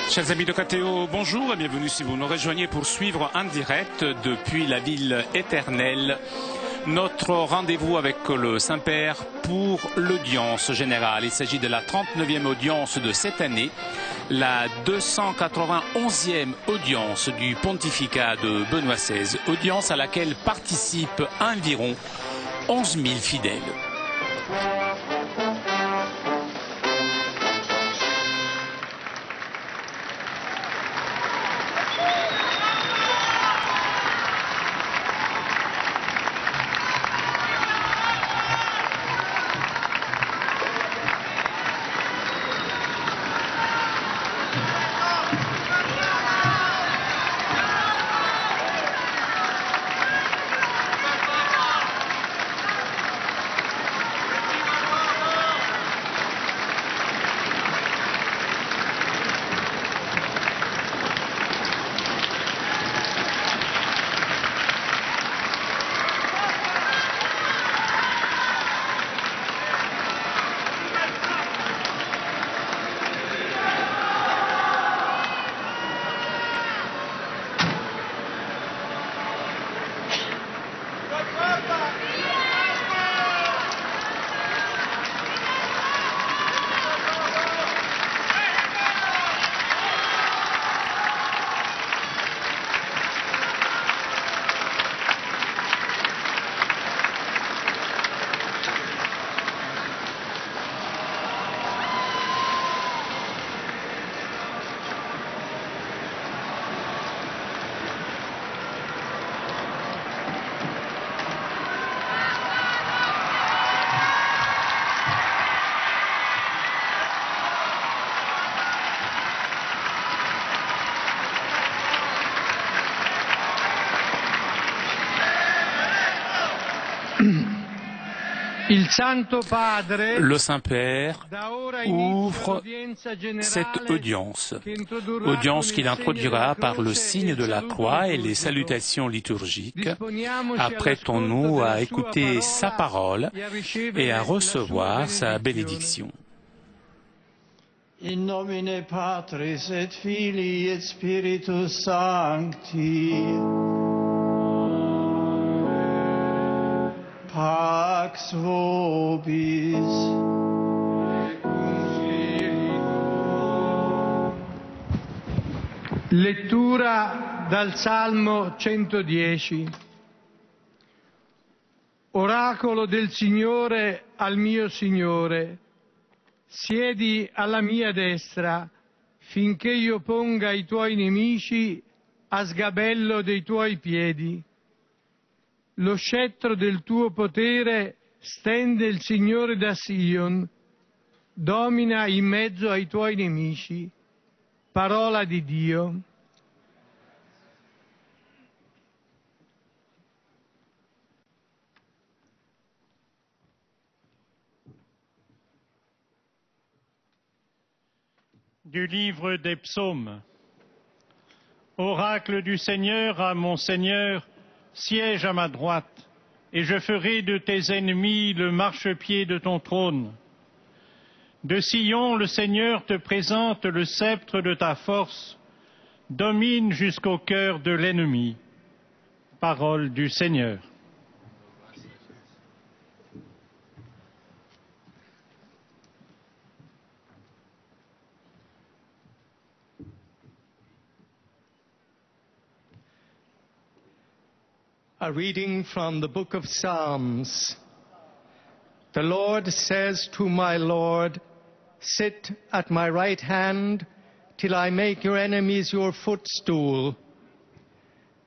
Chers amis de KTO, bonjour et bienvenue si vous nous rejoignez pour suivre en direct depuis la ville éternelle notre rendez-vous avec le Saint-Père pour l'audience générale. Il s'agit de la 39e audience de cette année, la 291e audience du pontificat de Benoît XVI, audience à laquelle participent environ 11 000 fidèles. Le Saint-Père ouvre cette audience qu'il introduira par le signe de la croix et les salutations liturgiques. Apprêtons-nous à écouter sa parole et à recevoir sa bénédiction. In nomine Patris et Filii et Spiritus Sancti. Pax vobis. Lettura dal Salmo 110. Oracolo del Signore al mio Signore, siedi alla mia destra finché io ponga i tuoi nemici a sgabello dei tuoi piedi. Lo scettro del tuo potere stende il Signore da Sion, domina in mezzo ai tuoi nemici. Parola di Dio. Du livre des psaumes. Oracle du Seigneur à mon Seigneur, siège à ma droite, et je ferai de tes ennemis le marchepied de ton trône. De Sion, le Seigneur te présente le sceptre de ta force, domine jusqu'au cœur de l'ennemi. Parole du Seigneur. A reading from the book of Psalms. The Lord says to my Lord, sit at my right hand till I make your enemies your footstool.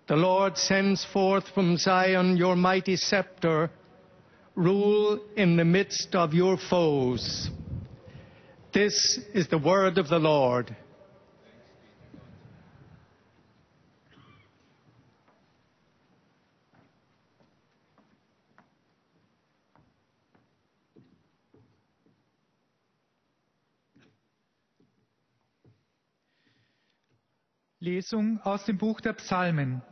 The Lord sends forth from Zion your mighty scepter. Rule in the midst of your foes. This is the word of the Lord. Lesung aus dem Buch der Psalmen.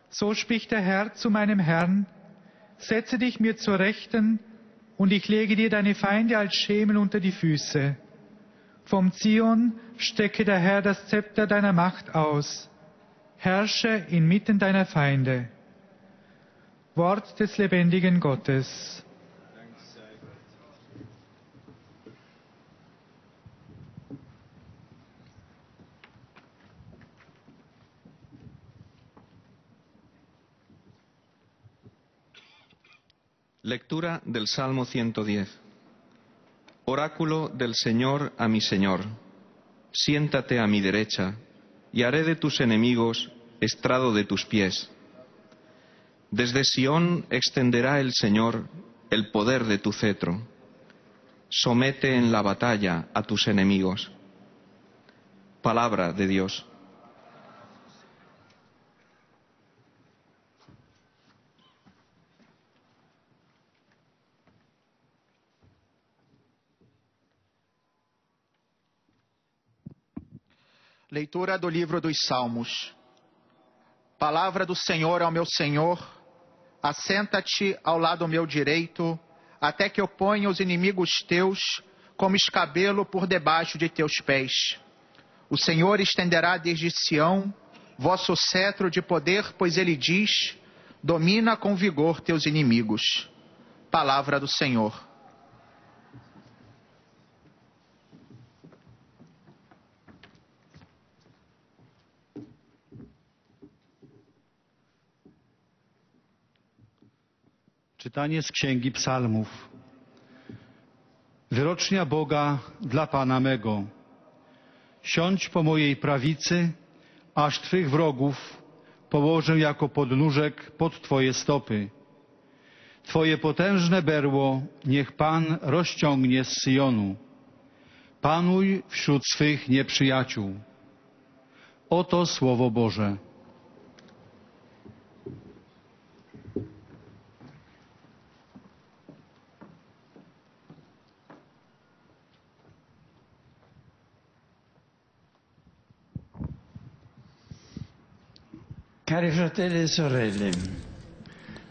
So spricht der Herr zu meinem Herrn: Setze dich mir zur Rechten, und ich lege dir deine Feinde als Schemel unter die Füße. Vom Zion strecke der Herr das Zepter deiner Macht aus. Herrsche inmitten deiner Feinde. Wort des lebendigen Gottes. Lectura del Salmo 110. Oráculo del Señor a mi Señor. Siéntate a mi derecha, y haré de tus enemigos estrado de tus pies. Desde Sión extenderá el Señor el poder de tu cetro. Somete en la batalla a tus enemigos. Palabra de Dios. Leitura do livro dos Salmos. Palavra do Senhor ao meu Senhor: assenta-te ao lado meu direito, até que eu ponha os inimigos teus como escabelo por debaixo de teus pés. O Senhor estenderá desde Sião vosso cetro de poder, pois ele diz: domina com vigor teus inimigos. Palavra do Senhor. Czytanie z Księgi Psalmów. Wyrocznia Boga dla Pana mego. Siądź po mojej prawicy, aż Twych wrogów położę jako podnóżek pod Twoje stopy. Twoje potężne berło niech Pan rozciągnie z Syjonu. Panuj wśród swych nieprzyjaciół. Oto Słowo Boże.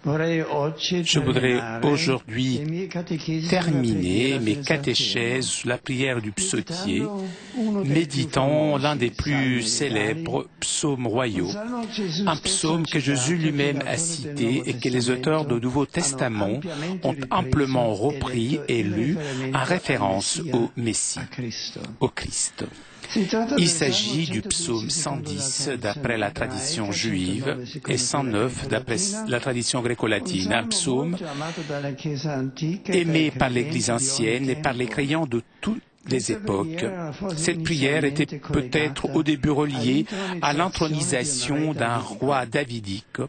Je voudrais aujourd'hui terminer mes catéchèses sous la prière du psautier, méditant l'un des plus célèbres psaumes royaux, un psaume que Jésus lui-même a cité et que les auteurs du Nouveau Testament ont amplement repris et lu en référence au Messie, au Christ. Il s'agit du psaume 110 d'après la tradition juive et 109 d'après la tradition gréco-latine, un psaume aimé par l'Église ancienne et par les croyants de toutes les époques. Cette prière était peut-être au début reliée à l'intronisation d'un roi davidique.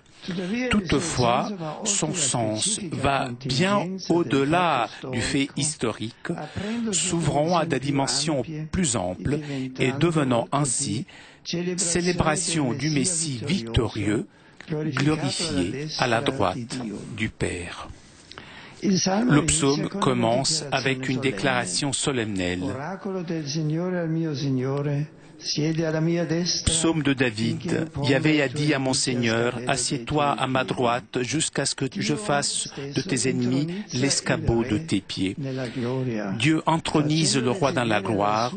Toutefois, son sens va bien au-delà du fait historique, s'ouvrant à des dimensions plus amples et devenant ainsi célébration du Messie victorieux, glorifié à la droite du Père. Le psaume commence avec une déclaration solennelle. Psaume de David. Yahvé a dit à mon Seigneur, assieds-toi à ma droite jusqu'à ce que je fasse de tes ennemis l'escabeau de tes pieds. Dieu entronise le roi dans la gloire,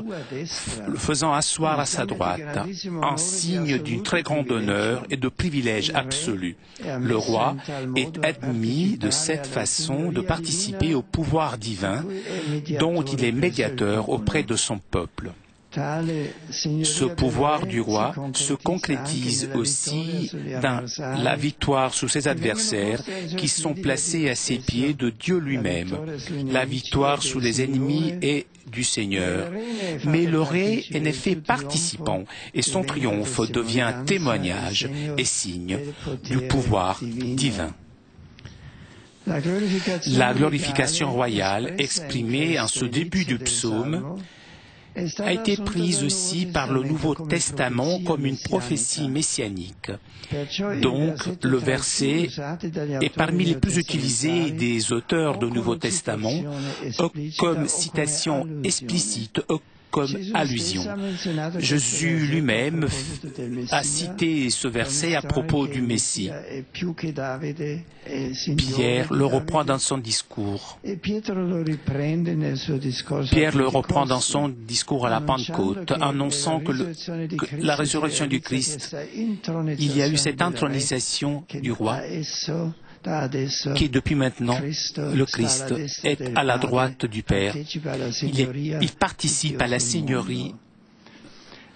le faisant asseoir à sa droite, un signe d'une très grande honneur et de privilège absolu. Le roi est admis de cette façon de participer au pouvoir divin dont il est médiateur auprès de son peuple. Ce pouvoir du roi se concrétise aussi dans la victoire sur ses adversaires qui sont placés à ses pieds de Dieu lui-même. La victoire sur les ennemis est du Seigneur. Mais le roi en est fait participant et son triomphe devient témoignage et signe du pouvoir divin. La glorification royale exprimée en ce début du psaume a été prise aussi par le Nouveau Testament comme une prophétie messianique. Donc, le verset est parmi les plus utilisés des auteurs du Nouveau Testament comme citation explicite comme allusion. Jésus lui-même a cité ce verset à propos du Messie. Pierre le reprend dans son discours. Pierre le reprend dans son discours à la Pentecôte, annonçant que la résurrection du Christ, il y a eu cette intronisation du roi, qui depuis maintenant, le Christ est à la droite du Père. Il participe à la Seigneurie.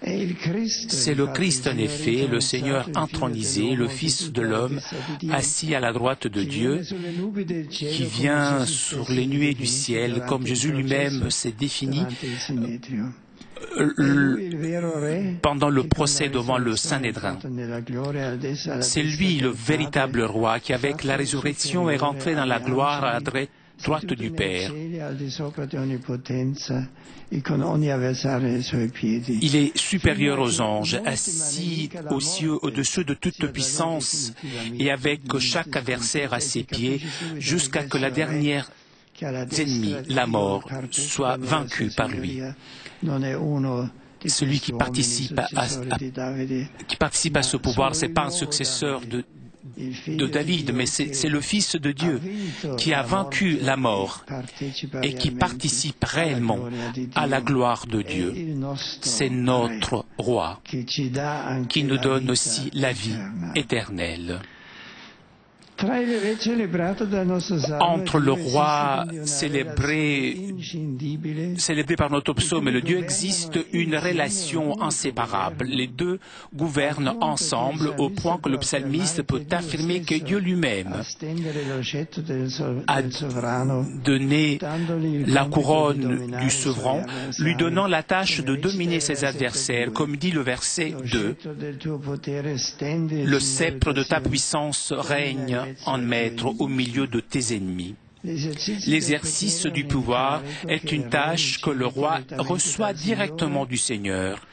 C'est le Christ, en effet, le Seigneur intronisé, le Fils de l'homme, assis à la droite de Dieu, qui vient sur les nuées du ciel, comme Jésus lui-même s'est défini pendant le procès devant le Sanhédrin. C'est lui le véritable roi qui, avec la résurrection, est rentré dans la gloire à la droite du Père. Il est supérieur aux anges, assis aux cieux au-dessus de toute puissance et avec chaque adversaire à ses pieds, jusqu'à ce que la dernière ennemi, la mort, soit vaincu par lui. Celui qui participe à ce pouvoir, ce n'est pas un successeur de David, mais c'est le Fils de Dieu qui a vaincu la mort et qui participe réellement à la gloire de Dieu. C'est notre roi qui nous donne aussi la vie éternelle. Entre le roi célébré par notre psaume et le Dieu existe une relation inséparable. Les deux gouvernent ensemble au point que le psalmiste peut affirmer que Dieu lui-même a donné la couronne du souverain, lui donnant la tâche de dominer ses adversaires, comme dit le verset 2. Le sceptre de ta puissance règne en maître au milieu de tes ennemis. L'exercice du pouvoir est une tâche que le roi reçoit directement du Seigneur,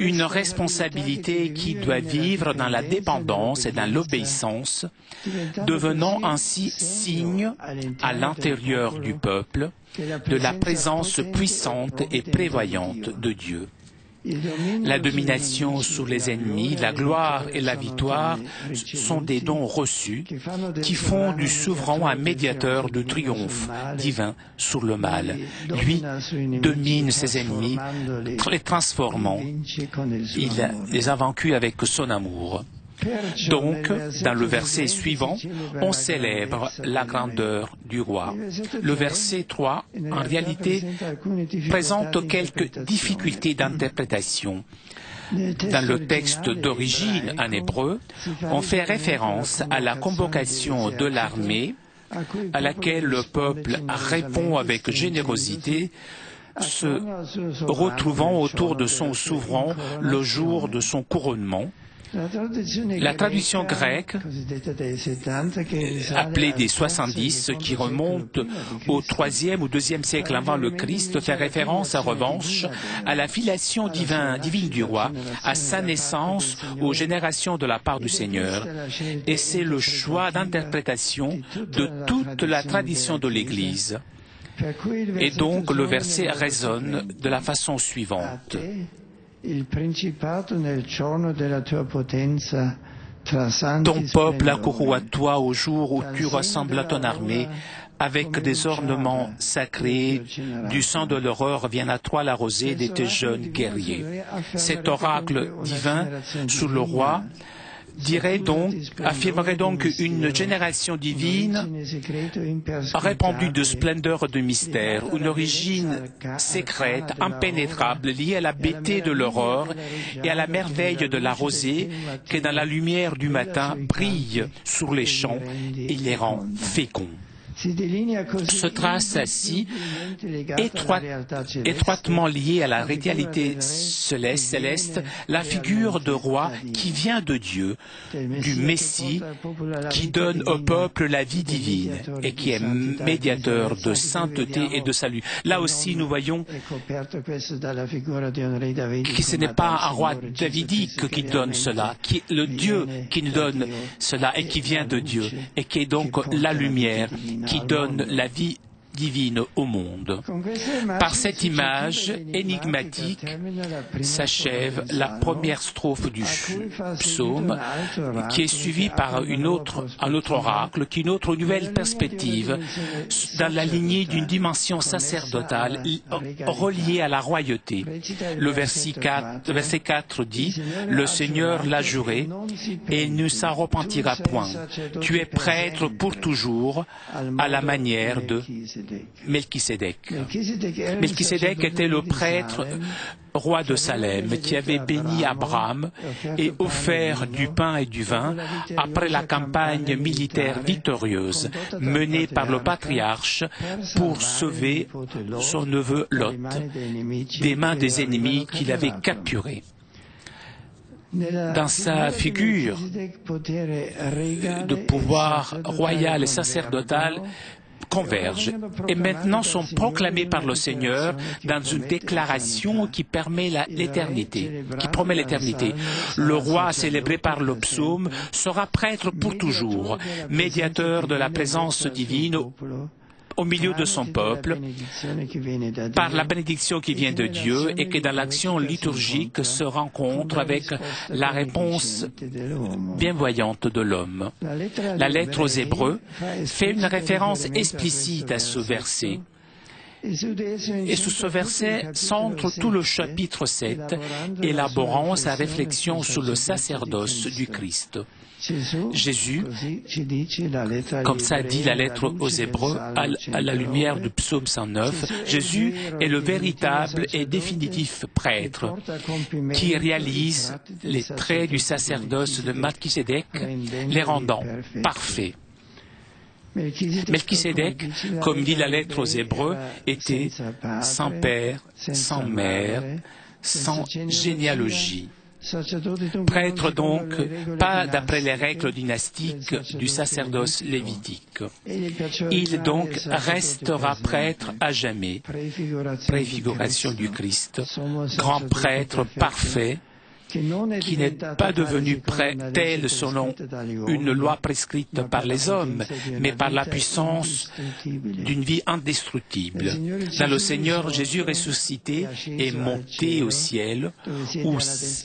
une responsabilité qui doit vivre dans la dépendance et dans l'obéissance, devenant ainsi signe à l'intérieur du peuple de la présence puissante et prévoyante de Dieu. La domination sur les ennemis, la gloire et la victoire sont des dons reçus qui font du souverain un médiateur de triomphe divin sur le mal. Lui domine ses ennemis, les transformant. Il les a vaincus avec son amour. Donc, dans le verset suivant, on célèbre la grandeur du roi. Le verset 3, en réalité, présente quelques difficultés d'interprétation. Dans le texte d'origine en hébreu, on fait référence à la convocation de l'armée à laquelle le peuple répond avec générosité, se retrouvant autour de son souverain le jour de son couronnement. La traduction grecque, appelée des 70, qui remonte au IIIe ou IIe siècle avant le Christ, fait référence en revanche à la filiation divine du roi, à sa naissance, aux générations de la part du Seigneur. Et c'est le choix d'interprétation de toute la tradition de l'Église. Et donc le verset résonne de la façon suivante. Ton peuple accourut à toi au jour où tu ressembles à ton armée, avec des ornements sacrés, du sang de l'horreur vient à toi la rosée de tes jeunes guerriers. Cet oracle divin sur le roi affirmerait donc une génération divine répandue de splendeur et de mystère, une origine secrète, impénétrable, liée à la beauté de l'aurore et à la merveille de la rosée qui, dans la lumière du matin, brille sur les champs et les rend féconds. Se trace ainsi étroitement liée à la réalité céleste, la figure de roi qui vient de Dieu, du Messie, qui donne au peuple la vie divine et qui est médiateur de sainteté et de salut. Là aussi, nous voyons que ce n'est pas un roi davidique qui donne cela, qui est le Dieu qui nous donne cela et qui vient de Dieu et qui est donc la lumière, qui donne la vie divine au monde. Par cette image énigmatique s'achève la première strophe du psaume, qui est suivie par un autre oracle, qui est une autre nouvelle perspective dans la lignée d'une dimension sacerdotale reliée à la royauté. Le verset 4 dit « Le Seigneur l'a juré et il ne s'en repentira point. Tu es prêtre pour toujours à la manière de Melchisédek. » Melchisédek était le prêtre roi de Salem qui avait béni Abraham et offert du pain et du vin après la campagne militaire victorieuse menée par le patriarche pour sauver son neveu Lot des mains des ennemis qu'il avait capturés. Dans sa figure de pouvoir royal et sacerdotal, convergent et maintenant sont proclamés par le Seigneur dans une déclaration qui permet l'éternité, qui promet l'éternité. Le roi, célébré par le psaume, sera prêtre pour toujours, médiateur de la présence divine au milieu de son peuple, par la bénédiction qui vient de Dieu et qui dans l'action liturgique se rencontre avec la réponse bienvoyante de l'homme. La lettre aux Hébreux fait une référence explicite à ce verset. Et sous ce verset centre tout le chapitre 7, élaborant sa réflexion sur le sacerdoce du Christ. Jésus, comme ça dit la lettre aux Hébreux, à la lumière du psaume 109, Jésus est le véritable et définitif prêtre qui réalise les traits du sacerdoce de Melchisédek, les rendant parfaits. Melchisédek, comme dit la lettre aux Hébreux, était sans père, sans mère, sans généalogie. Prêtre donc, pas d'après les règles dynastiques du sacerdoce lévitique. Il donc restera prêtre à jamais, préfiguration du Christ, grand prêtre parfait, qui n'est pas devenu tel selon une loi prescrite par les hommes, mais par la puissance d'une vie indestructible. Dans le Seigneur, Jésus ressuscité est monté au ciel, où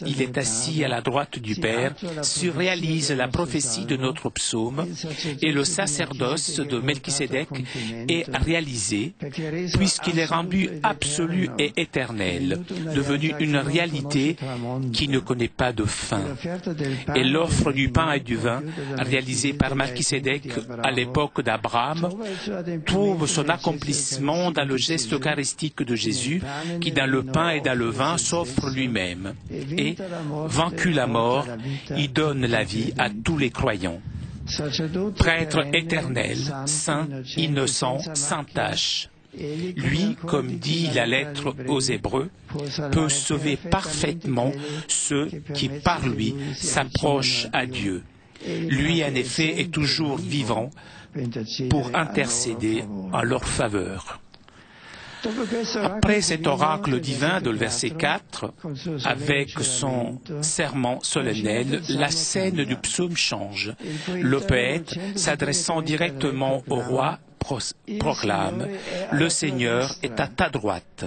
il est assis à la droite du Père, réalise la prophétie de notre psaume, et le sacerdoce de Melchisédek est réalisé, puisqu'il est rendu absolu et éternel, devenu une réalité qui ne connaît pas de fin. Et l'offre du pain et du vin, réalisée par Melchisédek à l'époque d'Abraham, trouve son accomplissement dans le geste eucharistique de Jésus, qui dans le pain et dans le vin s'offre lui-même. Et, vaincu la mort, il donne la vie à tous les croyants. Prêtre éternel, saint, innocent, sans tache. Lui, comme dit la lettre aux Hébreux, peut sauver parfaitement ceux qui, par lui, s'approchent à Dieu. Lui, en effet, est toujours vivant pour intercéder en leur faveur. Après cet oracle divin de le verset 4, avec son serment solennel, la scène du psaume change. Le poète, s'adressant directement au roi, proclame « Le Seigneur est à ta droite ».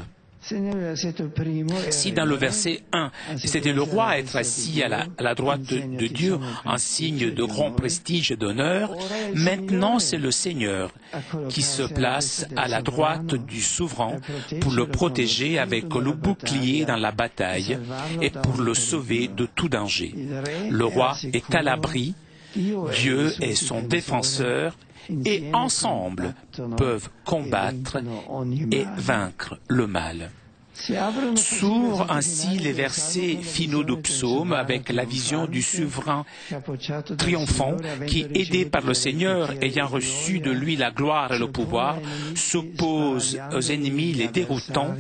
Si dans le verset 1, c'était le roi à être assis à la droite de Dieu, en signe de grand prestige et d'honneur, maintenant c'est le Seigneur qui se place à la droite du souverain pour le protéger avec le bouclier dans la bataille et pour le sauver de tout danger. Le roi est à l'abri, Dieu est son défenseur, et ensemble peuvent combattre et vaincre le mal. S'ouvrent ainsi les versets finaux du psaume avec la vision du souverain triomphant qui, aidé par le Seigneur, ayant reçu de lui la gloire et le pouvoir, s'oppose aux ennemis les déroutant,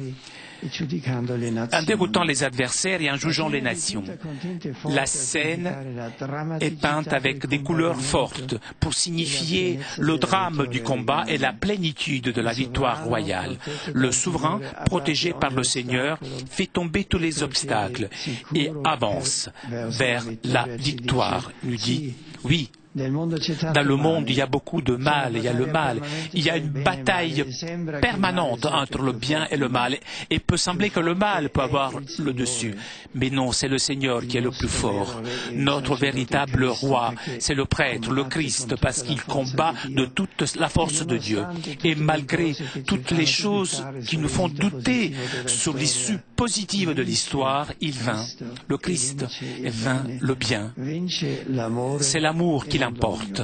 en déroutant les adversaires et en jugeant les nations. La scène est peinte avec des couleurs fortes pour signifier le drame du combat et la plénitude de la victoire royale. Le souverain, protégé par le Seigneur, fait tomber tous les obstacles et avance vers la victoire. Il nous dit, oui, Dans le monde, il y a beaucoup de mal, il y a le mal. Il y a une bataille permanente entre le bien et le mal. Et peut sembler que le mal peut avoir le dessus. Mais non, c'est le Seigneur qui est le plus fort. Notre véritable roi, c'est le prêtre, le Christ, parce qu'il combat de toute la force de Dieu. Et malgré toutes les choses qui nous font douter sur l'issue positive de l'histoire, il vint. Le Christ vint le bien. C'est l'amour qui l'emporte.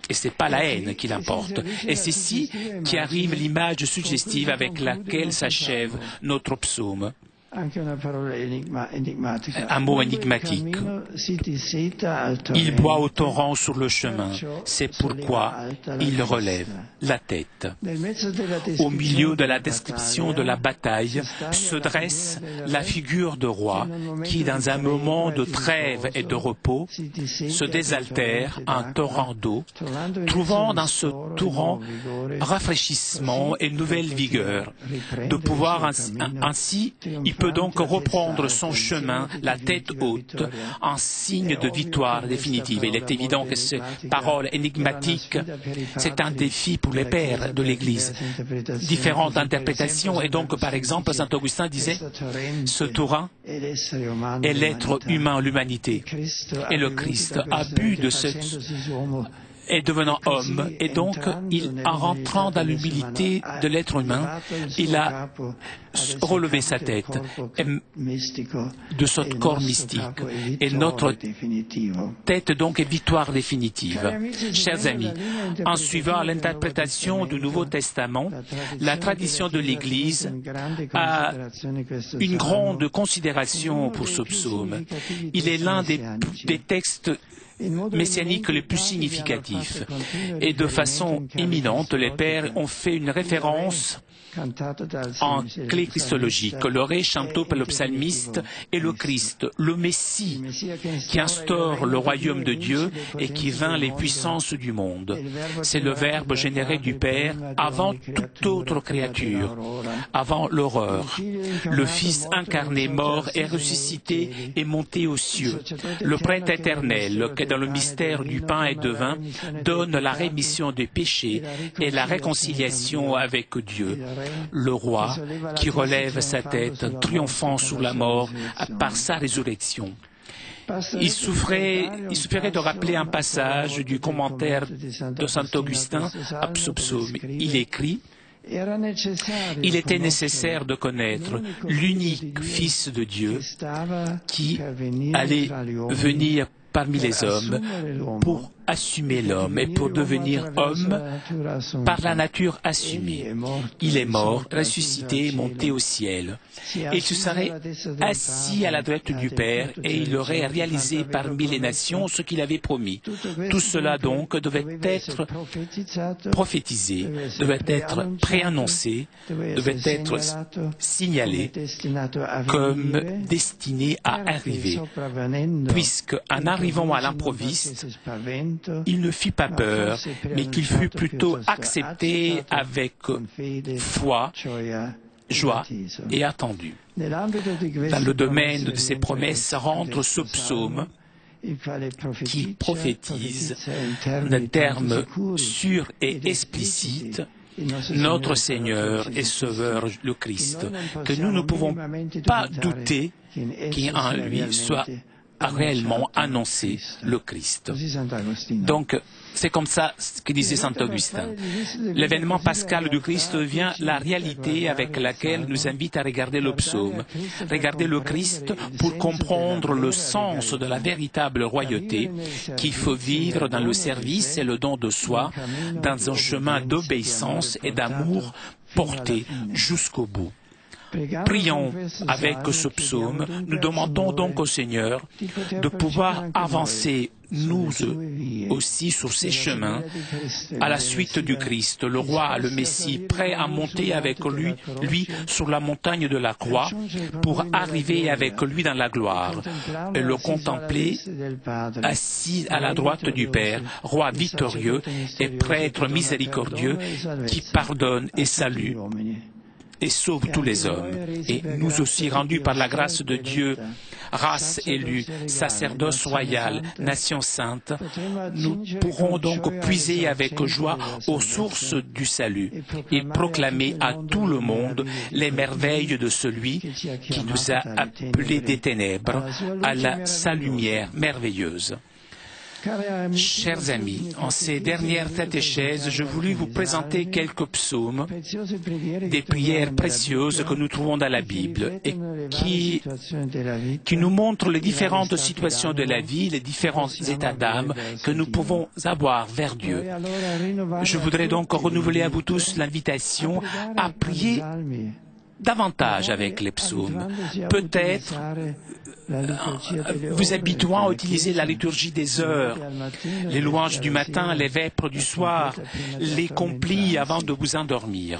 Et ce n'est pas la haine qui l'emporte. Et c'est ici qu'arrive l'image suggestive avec laquelle s'achève notre psaume. Un mot énigmatique. Il boit au torrent sur le chemin. C'est pourquoi il relève la tête. Au milieu de la description de la bataille se dresse la figure de roi qui, dans un moment de trêve et de repos, se désaltère un torrent d'eau, trouvant dans ce torrent rafraîchissement et nouvelle vigueur. De pouvoir ainsi, il peut donc reprendre son chemin, la tête haute, en signe de victoire définitive. Il est évident que ces paroles énigmatiques, c'est un défi pour les pères de l'Église. Différentes interprétations, et donc, par exemple, Saint Augustin disait, ce torrent est l'être humain, l'humanité. Et le Christ a bu de cette et devenant homme, et donc, en rentrant dans l'humilité de l'être humain, il a relevé sa tête de ce corps mystique. Et notre tête, donc, est victoire définitive. Chers amis, en suivant l'interprétation du Nouveau Testament, la tradition de l'Église a une grande considération pour ce psaume. Il est l'un des textes messianiques les plus significatifs. Et de façon éminente, les pères ont fait une référence en clé christologique. Le ré chanté par le psalmiste est le Christ, le Messie, qui instaure le royaume de Dieu et qui vainc les puissances du monde. C'est le Verbe généré du Père avant toute autre créature, avant l'horreur. Le Fils incarné, mort et ressuscité est monté aux cieux. Le prêtre éternel, qui dans le mystère du pain et de vin, donne la rémission des péchés et la réconciliation avec Dieu. Le roi qui relève sa tête, triomphant sur la mort par sa résurrection. Il suffirait de rappeler un passage du commentaire de Saint Augustin à ce psaume. Il écrit: il était nécessaire de connaître l'unique Fils de Dieu qui allait venir parmi les hommes pour assumer l'homme et pour devenir homme par la nature assumée. Il est mort, ressuscité, monté au ciel. Et il se serait assis à la droite du Père et il aurait réalisé parmi les nations ce qu'il avait promis. Tout cela donc devait être prophétisé, devait être préannoncé, devait être signalé comme destiné à arriver, puisque en arrivant à l'improviste, il ne fit pas peur, mais qu'il fut plutôt accepté avec foi, joie et attendu. Dans le domaine de ses promesses, rendre ce psaume qui prophétise d'un terme sûr et explicite notre Seigneur et Sauveur le Christ, que nous ne pouvons pas douter qu'en lui soit a réellement annoncé le Christ. Donc, c'est comme ça que disait Saint Augustin. L'événement pascal du Christ devient la réalité avec laquelle nous invite à regarder le psaume. Regarder le Christ pour comprendre le sens de la véritable royauté qu'il faut vivre dans le service et le don de soi, dans un chemin d'obéissance et d'amour porté jusqu'au bout. Prions avec ce psaume, nous demandons donc au Seigneur de pouvoir avancer nous aussi sur ces chemins à la suite du Christ, le roi, le Messie, prêt à monter avec lui sur la montagne de la croix pour arriver avec lui dans la gloire et le contempler assis à la droite du Père, roi victorieux et prêtre miséricordieux qui pardonne et salue et sauve tous les hommes. Et nous aussi, rendus par la grâce de Dieu race élue, sacerdoce royal, nation sainte, nous pourrons donc puiser avec joie aux sources du salut et proclamer à tout le monde les merveilles de celui qui nous a appelés des ténèbres à sa lumière merveilleuse. Chers amis, en ces dernières catéchèses, je voulus vous présenter quelques psaumes, des prières précieuses que nous trouvons dans la Bible et qui nous montrent les différentes situations de la vie, les différents états d'âme que nous pouvons avoir vers Dieu. Je voudrais donc renouveler à vous tous l'invitation à prier davantage avec les psaumes. Peut-être vous habituant à utiliser la liturgie des heures, les louanges du matin, les vêpres du soir, les complis avant de vous endormir.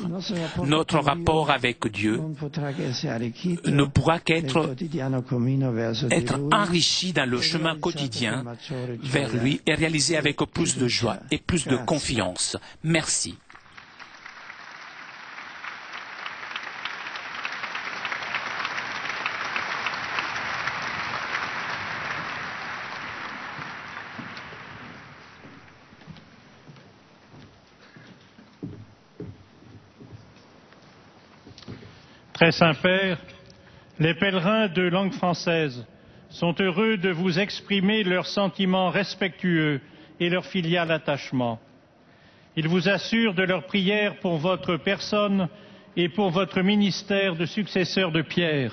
Notre rapport avec Dieu ne pourra qu'être enrichi dans le chemin quotidien vers lui et réalisé avec plus de joie et plus de confiance. Merci. Très Saint-Père, les pèlerins de langue française sont heureux de vous exprimer leurs sentiments respectueux et leur filial attachement. Ils vous assurent de leur prière pour votre personne et pour votre ministère de successeur de Pierre.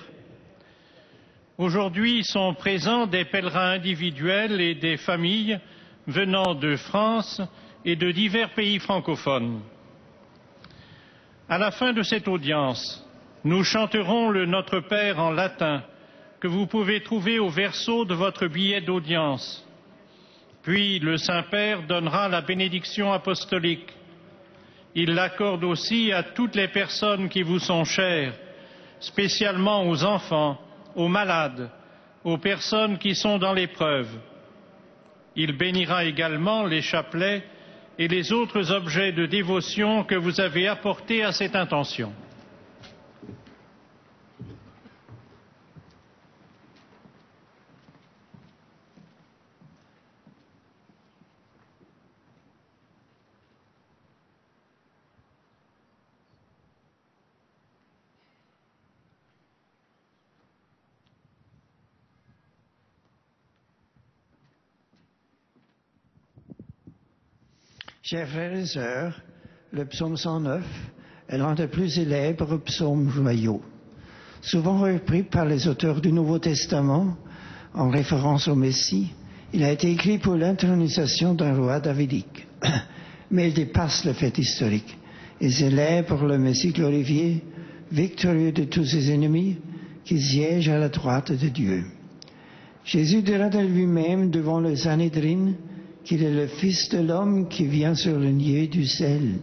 Aujourd'hui sont présents des pèlerins individuels et des familles venant de France et de divers pays francophones. À la fin de cette audience, nous chanterons le Notre Père en latin que vous pouvez trouver au verso de votre billet d'audience. Puis le Saint-Père donnera la bénédiction apostolique. Il l'accorde aussi à toutes les personnes qui vous sont chères, spécialement aux enfants, aux malades, aux personnes qui sont dans l'épreuve. Il bénira également les chapelets et les autres objets de dévotion que vous avez apportés à cette intention. Chers frères et sœurs, le psaume 109 est l'un des plus célèbres psaumes joyaux. Souvent repris par les auteurs du Nouveau Testament en référence au Messie, il a été écrit pour l'intronisation d'un roi davidique. Mais il dépasse le fait historique et célèbre le Messie glorifié, victorieux de tous ses ennemis, qui siège à la droite de Dieu. Jésus dira de lui-même devant le Sanhédrin qu'il est le Fils de l'homme qui vient sur le nier du ciel.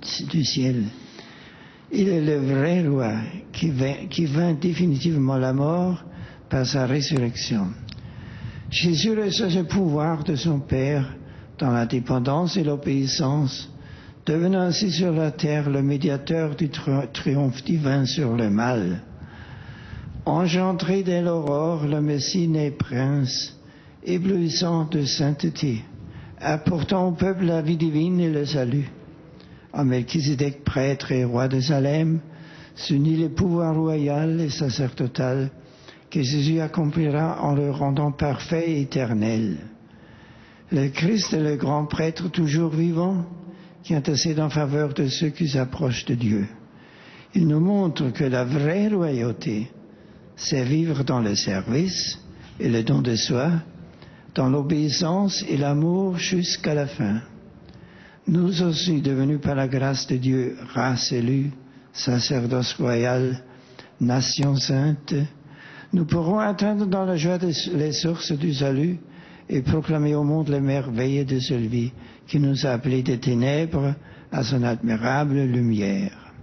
Il est le vrai roi qui vainc définitivement la mort par sa résurrection. Jésus reçoit ce pouvoir de son Père dans la dépendance et l'obéissance, devenant ainsi sur la terre le médiateur du triomphe divin sur le mal. Engendré dès l'aurore, le Messie naît prince, éblouissant de sainteté, apportant au peuple la vie divine et le salut. En Melchisédek, prêtre et roi de Salem, s'unit le pouvoir royal et sacerdotal que Jésus accomplira en le rendant parfait et éternel. Le Christ est le grand prêtre toujours vivant qui intercède en faveur de ceux qui s'approchent de Dieu. Il nous montre que la vraie royauté, c'est vivre dans le service et le don de soi, dans l'obéissance et l'amour jusqu'à la fin. Nous aussi, devenus par la grâce de Dieu, race élue, sacerdoce royal, nation sainte, nous pourrons atteindre dans la joie les sources du salut et proclamer au monde les merveilles de celui qui nous a appelés des ténèbres à son admirable lumière.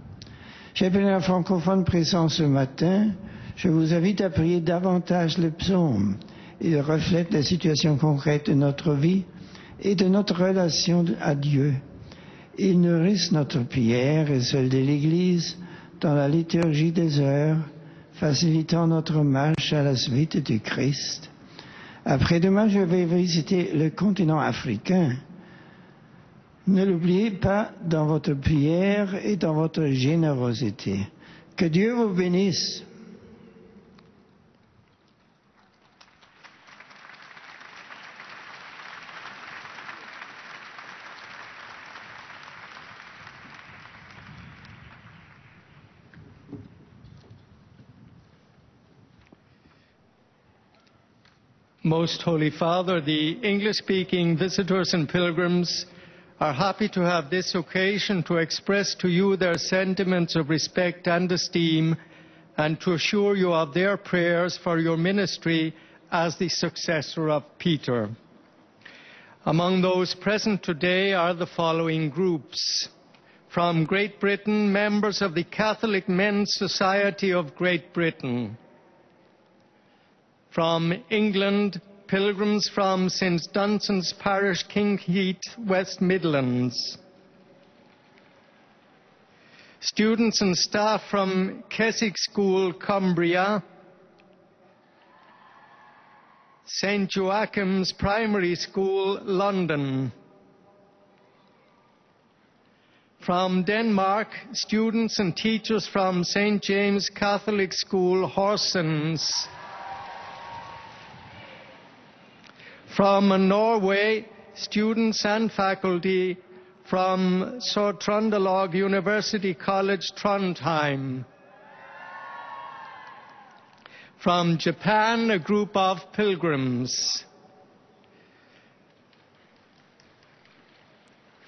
Chers pèlerins francophones présents ce matin, je vous invite à prier davantage le psaume. Il reflète la situation concrète de notre vie et de notre relation à Dieu. Il nourrit notre prière et celle de l'Église dans la liturgie des heures, facilitant notre marche à la suite du Christ. Après-demain, je vais visiter le continent africain. Ne l'oubliez pas dans votre prière et dans votre générosité. Que Dieu vous bénisse. Most Holy Father, the English-speaking visitors and pilgrims are happy to have this occasion to express to you their sentiments of respect and esteem and to assure you of their prayers for your ministry as the successor of Peter. Among those present today are the following groups. From Great Britain, members of the Catholic Men's Society of Great Britain. From England, pilgrims from St. Dunstan's Parish, Kingheath, West Midlands. Students and staff from Keswick School, Cumbria. St. Joachim's Primary School, London. From Denmark, students and teachers from St. James Catholic School, Horsens. From Norway, students and faculty from Sør-Trøndelag University College, Trondheim. From Japan, a group of pilgrims.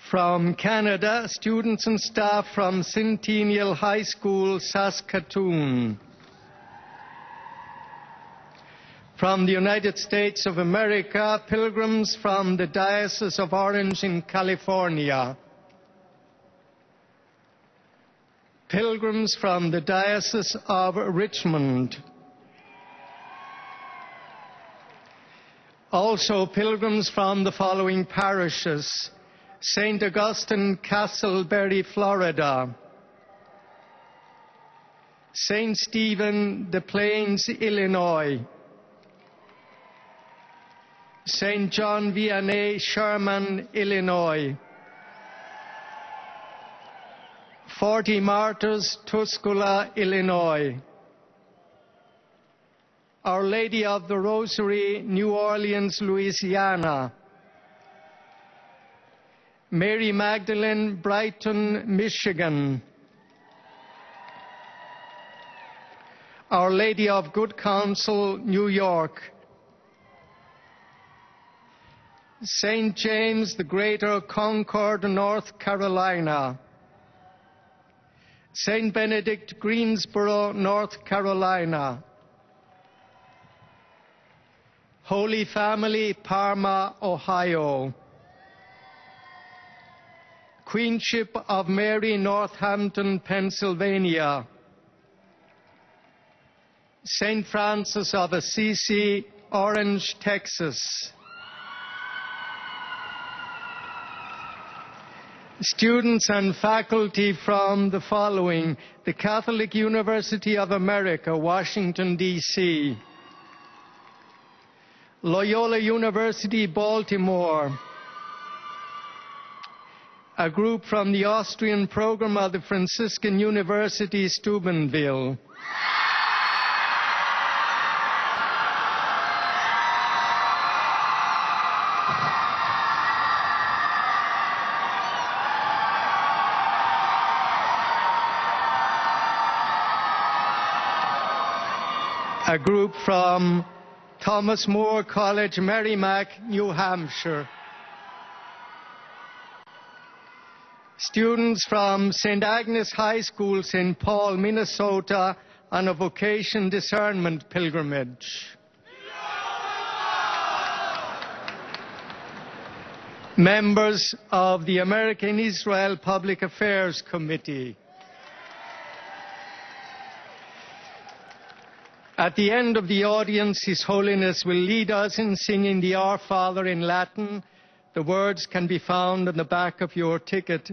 From Canada, students and staff from Centennial High School, Saskatoon. From the United States of America, pilgrims from the Diocese of Orange in California. Pilgrims from the Diocese of Richmond. Also pilgrims from the following parishes: St. Augustine, Castleberry, Florida. St. Stephen, Des Plaines, Illinois. St. John Vianney, Sherman, Illinois. 40 Martyrs, Tuscola, Illinois. Our Lady of the Rosary, New Orleans, Louisiana. Mary Magdalene, Brighton, Michigan. Our Lady of Good Counsel, New York. St. James the Greater, Concord, North Carolina. St. Benedict, Greensboro, North Carolina. Holy Family, Parma, Ohio. Queenship of Mary, Northampton, Pennsylvania. St. Francis of Assisi, Orange, Texas. Students and faculty from the following: the Catholic University of America, Washington, D.C. Loyola University, Baltimore. A group from the Austrian program of the Franciscan University, Steubenville. A group from Thomas More College, Merrimack, New Hampshire. Students from St. Agnes High School, St. Paul, Minnesota, on a vocation discernment pilgrimage. Members of the American Israel Public Affairs Committee. At the end of the audience, His Holiness will lead us in singing the Our Father in Latin. The words can be found on the back of your ticket.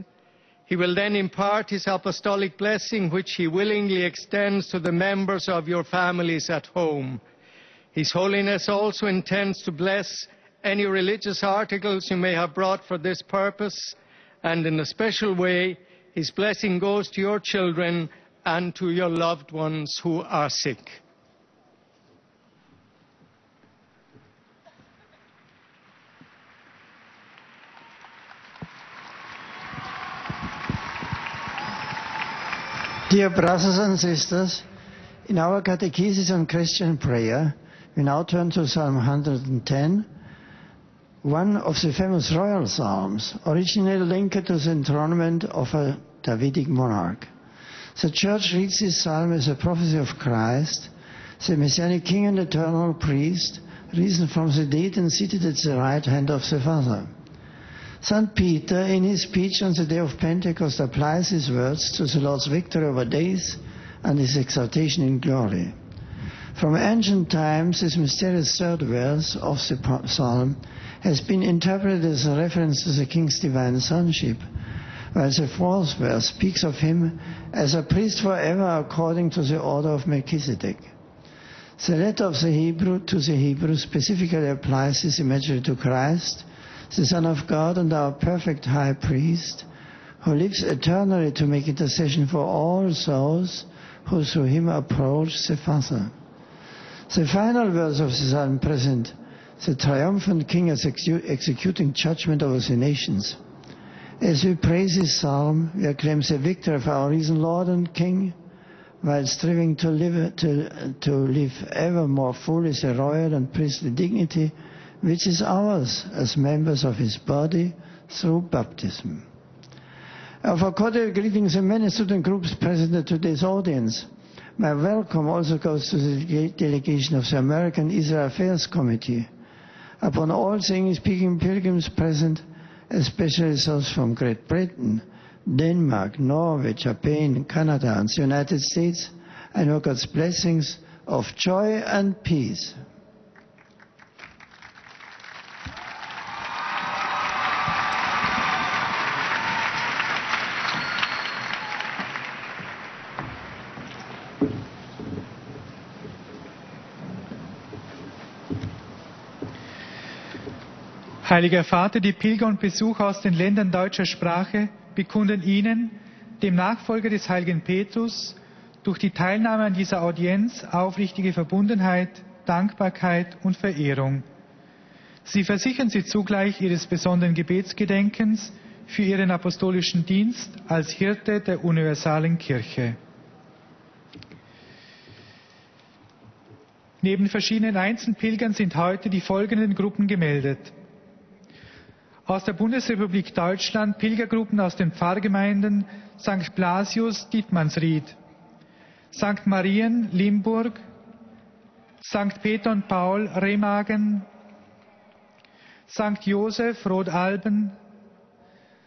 He will then impart his apostolic blessing, which he willingly extends to the members of your families at home. His Holiness also intends to bless any religious articles you may have brought for this purpose, and in a special way, his blessing goes to your children and to your loved ones who are sick. Dear brothers and sisters, in our catechesis on Christian prayer, we now turn to Psalm 110, one of the famous royal psalms, originally linked to the enthronement of a Davidic monarch. The Church reads this psalm as a prophecy of Christ, the Messianic King and eternal priest, risen from the dead and seated at the right hand of the Father. St. Peter, in his speech on the day of Pentecost, applies his words to the Lord's victory over death and his exaltation in glory. From ancient times, this mysterious third verse of the psalm has been interpreted as a reference to the King's divine sonship, while the fourth verse speaks of him as a priest forever according to the order of Melchizedek. The letter of the Hebrew to the Hebrew specifically applies this imagery to Christ, the Son of God and our perfect high priest, who lives eternally to make intercession for all those who through him approach the Father. The final verse of the psalm presents the triumphant King as executing judgment over the nations. As we praise this psalm, we acclaim the victory of our risen Lord and King, while striving to live ever more fully the royal and priestly dignity which is ours as members of his body through baptism. For cordial greetings and many student groups present at today's audience. My welcome also goes to the delegation of the American Israel Affairs Committee. Upon all the English-speaking pilgrims present, especially those from Great Britain, Denmark, Norway, Japan, Canada, and the United States, I know God's blessings of joy and peace. Heiliger Vater, die Pilger und Besucher aus den Ländern deutscher Sprache bekunden Ihnen, dem Nachfolger des heiligen Petrus, durch die Teilnahme an dieser Audienz aufrichtige Verbundenheit, Dankbarkeit und Verehrung. Sie versichern Sie zugleich Ihres besonderen Gebetsgedenkens für Ihren apostolischen Dienst als Hirte der universalen Kirche. Neben verschiedenen Einzelpilgern sind heute die folgenden Gruppen gemeldet. Aus der Bundesrepublik Deutschland Pilgergruppen aus den Pfarrgemeinden St. Blasius, Dietmannsried, St. Marien, Limburg, St. Peter und Paul, Remagen, St. Josef, Rodalben,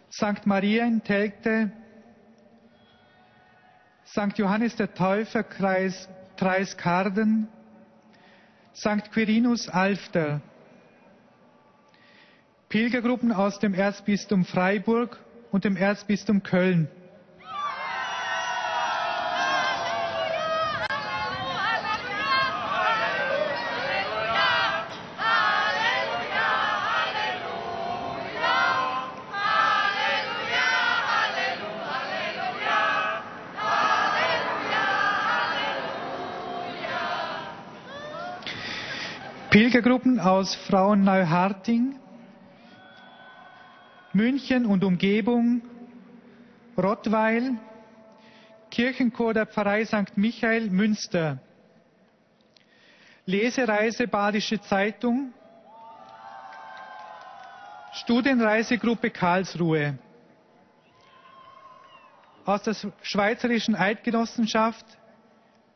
St. Maria in Telgte, St. Johannes der Täufer, Kreis Treis-Karden, St. Quirinus, Alfter, Pilgergruppen aus dem Erzbistum Freiburg und dem Erzbistum Köln. Pilgergruppen aus Frauenneuharting, München und Umgebung, Rottweil, Kirchenchor der Pfarrei St. Michael, Münster, Lesereise Badische Zeitung, Studienreisegruppe Karlsruhe. Aus der Schweizerischen Eidgenossenschaft,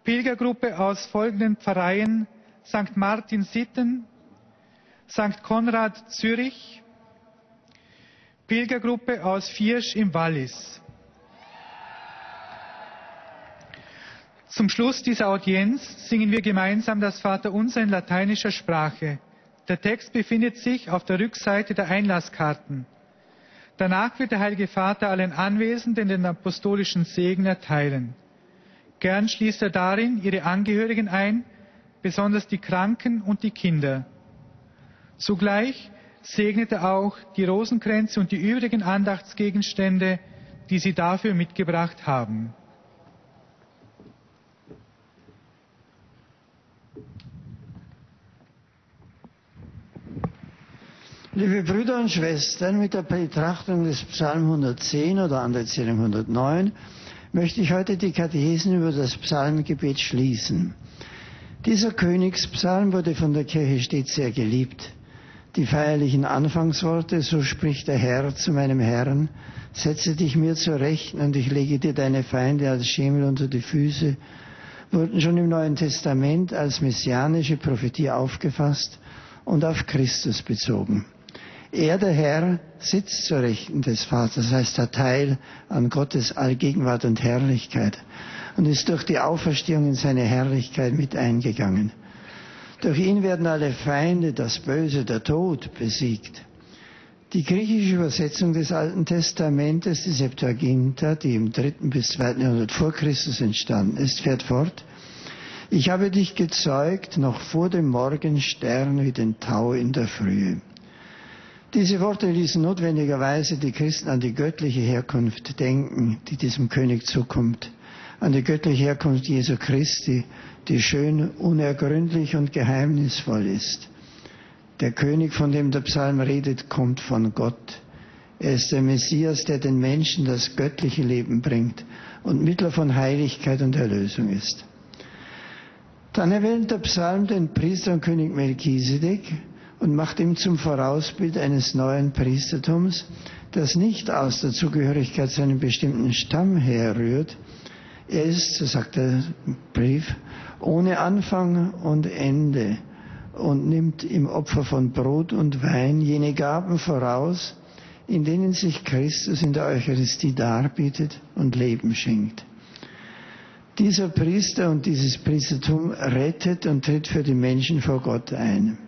Pilgergruppe aus folgenden Pfarreien: St. Martin Sitten, St. Konrad Zürich, Pilgergruppe aus Viersch im Wallis. Zum Schluss dieser Audienz singen wir gemeinsam das Vaterunser in lateinischer Sprache. Der Text befindet sich auf der Rückseite der Einlasskarten. Danach wird der Heilige Vater allen Anwesenden den apostolischen Segen erteilen. Gern schließt er darin ihre Angehörigen ein, besonders die Kranken und die Kinder. Zugleich segnet er auch die Rosenkränze und die übrigen Andachtsgegenstände, die sie dafür mitgebracht haben. Liebe Brüder und Schwestern, mit der Betrachtung des Psalm 110 oder an der Erzählung 109 möchte ich heute die Katechesen über das Psalmgebet schließen. Dieser Königspsalm wurde von der Kirche stets sehr geliebt. Die feierlichen Anfangsworte, so spricht der Herr zu meinem Herrn, setze dich mir zur Rechten und ich lege dir deine Feinde als Schemel unter die Füße, wurden schon im Neuen Testament als messianische Prophetie aufgefasst und auf Christus bezogen. Er, der Herr, sitzt zur Rechten des Vaters, das heißt, hat Teil an Gottes Allgegenwart und Herrlichkeit und ist durch die Auferstehung in seine Herrlichkeit mit eingegangen. Durch ihn werden alle Feinde, das Böse, der Tod besiegt. Die griechische Übersetzung des Alten Testamentes, die Septuaginta, die im 3. bis 2. Jahrhundert vor Christus entstanden ist, fährt fort: Ich habe dich gezeugt, noch vor dem Morgenstern wie den Tau in der Frühe. Diese Worte ließen notwendigerweise die Christen an die göttliche Herkunft denken, die diesem König zukommt, an die göttliche Herkunft Jesu Christi, die schön, unergründlich und geheimnisvoll ist. Der König, von dem der Psalm redet, kommt von Gott. Er ist der Messias, der den Menschen das göttliche Leben bringt und Mittler von Heiligkeit und Erlösung ist. Dann erwähnt der Psalm den Priester und König Melchisedek und macht ihn zum Vorausbild eines neuen Priestertums, das nicht aus der Zugehörigkeit zu einem bestimmten Stamm herrührt. Er ist, so sagt der Brief, ohne Anfang und Ende und nimmt im Opfer von Brot und Wein jene Gaben voraus, in denen sich Christus in der Eucharistie darbietet und Leben schenkt. Dieser Priester und dieses Priestertum rettet und tritt für die Menschen vor Gott ein.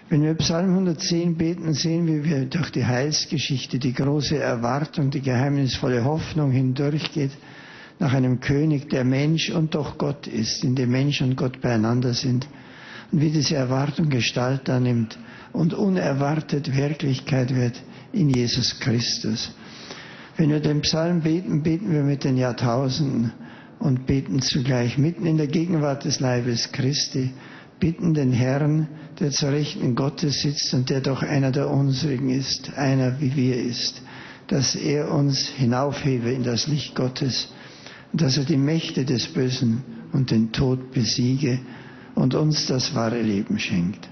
Wenn wir Psalm 110 beten, sehen wir, wie durch die Heilsgeschichte die große Erwartung, die geheimnisvolle Hoffnung hindurchgeht nach einem König, der Mensch und doch Gott ist, in dem Mensch und Gott beieinander sind, und wie diese Erwartung Gestalt annimmt und unerwartet Wirklichkeit wird in Jesus Christus. Wenn wir den Psalm beten, beten wir mit den Jahrtausenden und beten zugleich mitten in der Gegenwart des Leibes Christi, bitten den Herrn, der zur Rechten Gottes sitzt und der doch einer der unsrigen ist, einer wie wir ist, dass er uns hinaufhebe in das Licht Gottes, dass er die Mächte des Bösen und den Tod besiege und uns das wahre Leben schenkt.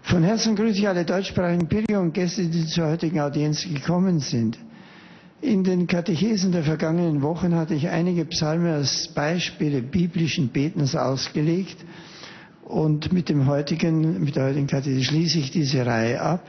Von Herzen grüße ich alle deutschsprachigen Pilger und Gäste, die zur heutigen Audienz gekommen sind. In den Katechesen der vergangenen Wochen hatte ich einige Psalme als Beispiele biblischen Betens ausgelegt und mit der heutigen Katechese schließe ich diese Reihe ab.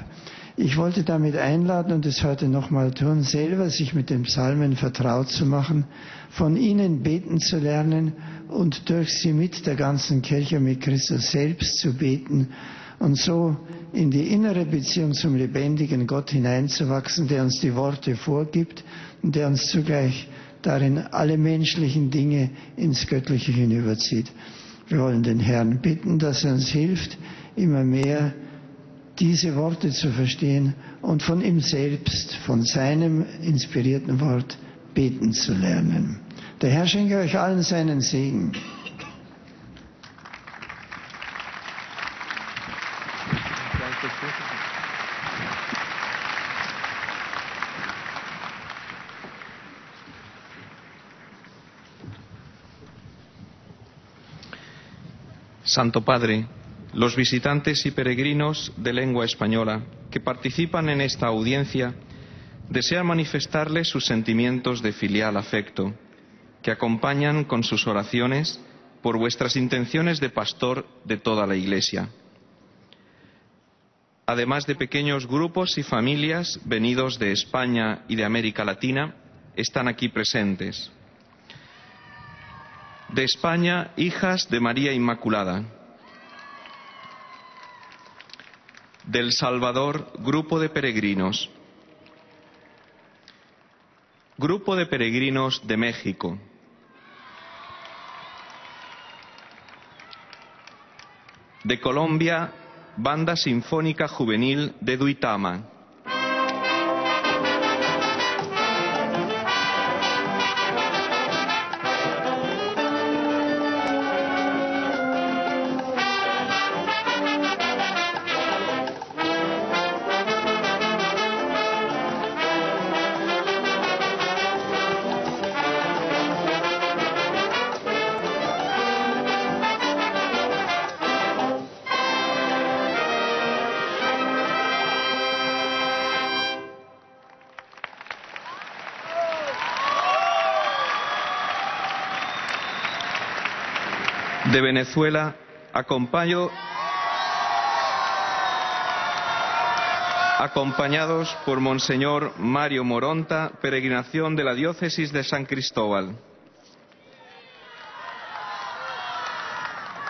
Ich wollte damit einladen und es heute nochmal tun, selber sich mit den Psalmen vertraut zu machen, von ihnen beten zu lernen und durch sie mit der ganzen Kirche, mit Christus selbst zu beten und so in die innere Beziehung zum lebendigen Gott hineinzuwachsen, der uns die Worte vorgibt und der uns zugleich darin alle menschlichen Dinge ins Göttliche hinüberzieht. Wir wollen den Herrn bitten, dass er uns hilft, immer mehr diese Worte zu verstehen und von ihm selbst, von seinem inspirierten Wort beten zu lernen. Der Herr schenke euch allen seinen Segen. Santo Padre, los visitantes y peregrinos de lengua española que participan en esta audiencia desean manifestarles sus sentimientos de filial afecto, que acompañan con sus oraciones por vuestras intenciones de pastor de toda la Iglesia. Además de pequeños grupos y familias venidos de España y de América Latina, están aquí presentes. De España, hijas de María Inmaculada. Del Salvador, grupo de peregrinos. Grupo de Peregrinos de México. De Colombia, Banda Sinfónica Juvenil de Duitama. De Venezuela, acompañados por Monseñor Mario Moronta, peregrinación de la Diócesis de San Cristóbal.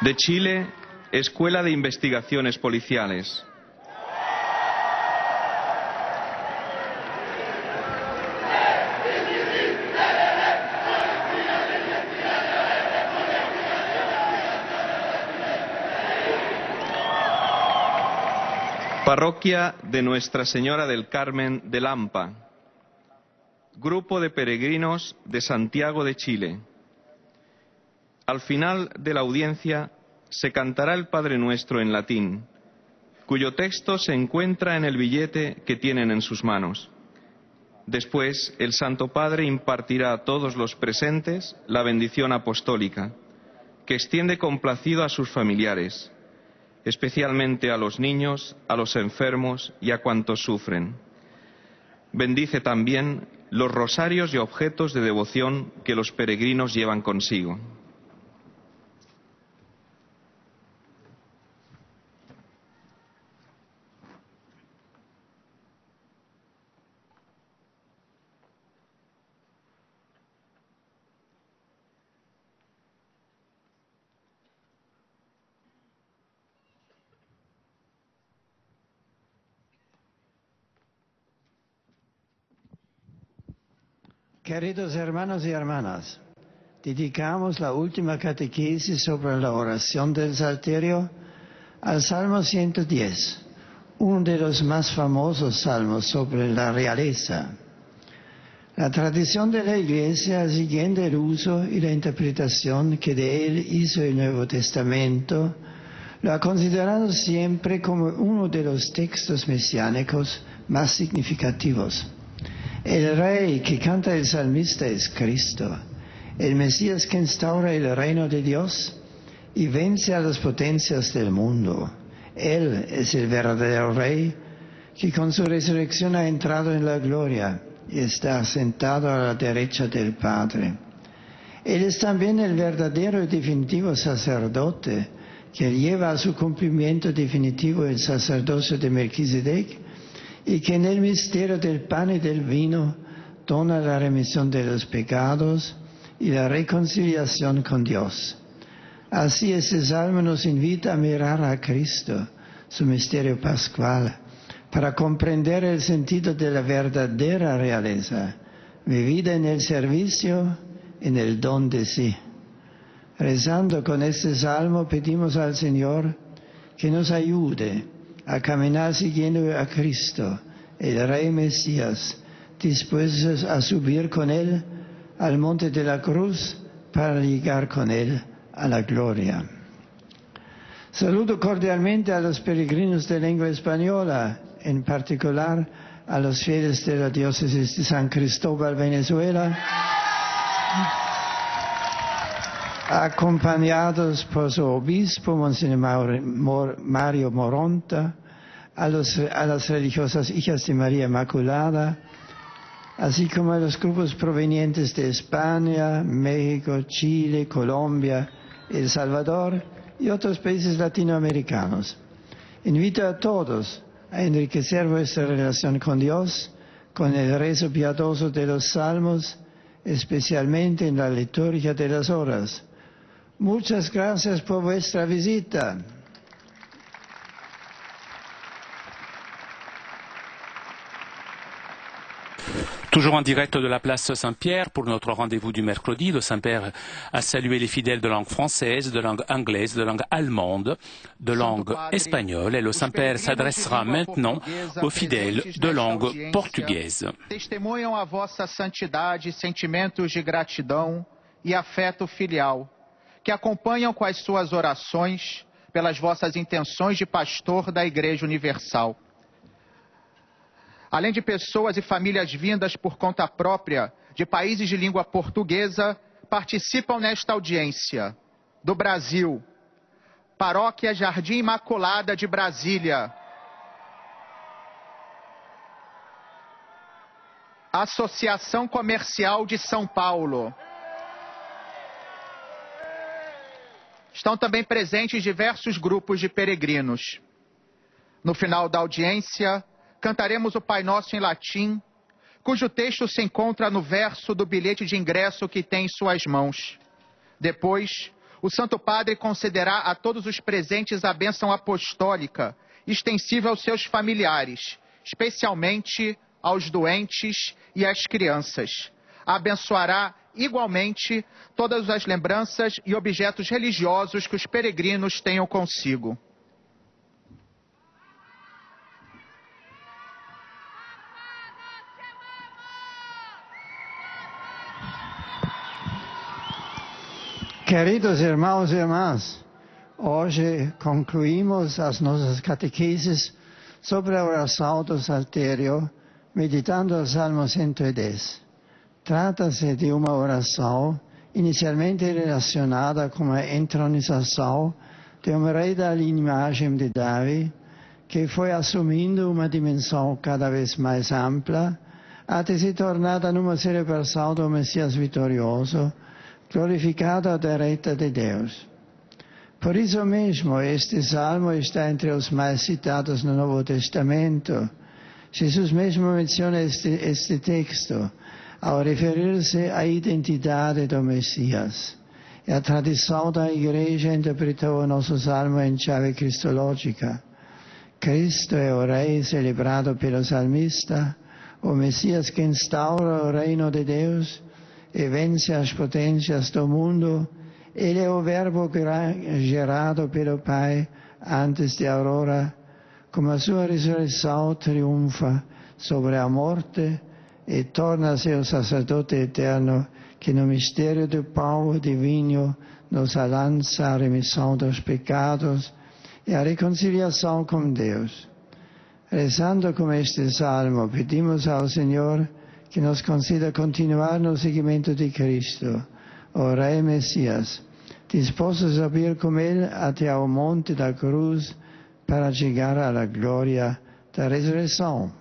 De Chile, Escuela de Investigaciones Policiales. Parroquia de Nuestra Señora del Carmen de Lampa. Grupo de Peregrinos de Santiago de Chile. Al final de la audiencia se cantará el Padre Nuestro en latín, cuyo texto se encuentra en el billete que tienen en sus manos. Después, el Santo Padre impartirá a todos los presentes la bendición apostólica, que extiende complacido a sus familiares, especialmente a los niños, a los enfermos y a cuantos sufren. Bendice también los rosarios y objetos de devoción que los peregrinos llevan consigo. Queridos hermanos y hermanas, dedicamos la última catequesis sobre la oración del Salterio al Salmo 110, uno de los más famosos salmos sobre la realeza. La tradición de la Iglesia, siguiendo el uso y la interpretación que de él hizo el Nuevo Testamento, lo ha considerado siempre como uno de los textos mesiánicos más significativos. El Rey que canta el salmista es Cristo, el Mesías que instaura el reino de Dios y vence a las potencias del mundo. Él es el verdadero Rey que con su resurrección ha entrado en la gloria y está sentado a la derecha del Padre. Él es también el verdadero y definitivo sacerdote que lleva a su cumplimiento definitivo el sacerdocio de Melquisedec y que en el misterio del pan y del vino dona la remisión de los pecados y la reconciliación con Dios. Así este salmo nos invita a mirar a Cristo, su misterio pascual, para comprender el sentido de la verdadera realeza, vivida en el servicio, en el don de sí. Rezando con este salmo pedimos al Señor que nos ayude a caminar siguiendo a Cristo, el Rey Mesías, dispuestos a subir con Él al monte de la cruz para llegar con Él a la gloria. Saludo cordialmente a los peregrinos de lengua española, en particular a los fieles de la diócesis de San Cristóbal, Venezuela, acompañados por su obispo, Monseñor Mario Moronta, a las religiosas hijas de María Inmaculada, así como a los grupos provenientes de España, México, Chile, Colombia, El Salvador y otros países latinoamericanos. Invito a todos a enriquecer vuestra relación con Dios, con el rezo piadoso de los salmos, especialmente en la liturgia de las horas. Muchas gracias por vuestra visita. Toujours en direct de la place Saint-Pierre pour notre rendez-vous du mercredi. Le Saint-Père a salué les fidèles de langue française, de langue anglaise, de langue allemande, de langue espagnole. Et le Saint-Père s'adressera maintenant aux fidèles de langue portugaise. Testemunham a vossa santidade, sentimentos de gratidão e afeto filial, que acompanham com as suas orações pelas vossas intenções de pastor da Igreja Universal. Além de pessoas e famílias vindas por conta própria de países de língua portuguesa, participam nesta audiência do Brasil, Paróquia Jardim Imaculada de Brasília, Associação Comercial de São Paulo. Estão também presentes diversos grupos de peregrinos. No final da audiência, cantaremos o Pai Nosso em latim, cujo texto se encontra no verso do bilhete de ingresso que tem em suas mãos. Depois, o Santo Padre concederá a todos os presentes a bênção apostólica, extensiva aos seus familiares, especialmente aos doentes e às crianças. Abençoará igualmente todas as lembranças e objetos religiosos que os peregrinos tenham consigo. Queridos irmãos e irmãs, hoje concluímos as nossas catequeses sobre a oração do Saltério, meditando o Salmo 110. Trata-se de uma oração inicialmente relacionada com a entronização de um rei da linhagem de Davi, que foi assumindo uma dimensão cada vez mais ampla, até se tornada numa celebração do Messias vitorioso, glorificado à direita de Deus. Por isso mesmo, este salmo está entre os mais citados no Novo Testamento. Jesus mesmo menciona este texto ao referir-se à identidade do Messias. E a tradição da Igreja interpretou o nosso salmo em chave cristológica. Cristo é o Rei celebrado pelo salmista, o Messias que instaura o reino de Deus e vence as potências do mundo. Ele é o Verbo gerado pelo Pai antes da aurora, como a sua ressurreição triunfa sobre a morte e torna-se o sacerdote eterno que no mistério do pão e do vinho nos lança a remissão dos pecados e a reconciliação com Deus. Rezando com este salmo, pedimos ao Senhor que nos conceda continuar no seguimento de Cristo, o Rei Messias, dispostos a vir com Ele até ao monte da cruz para chegar à glória da ressurreição.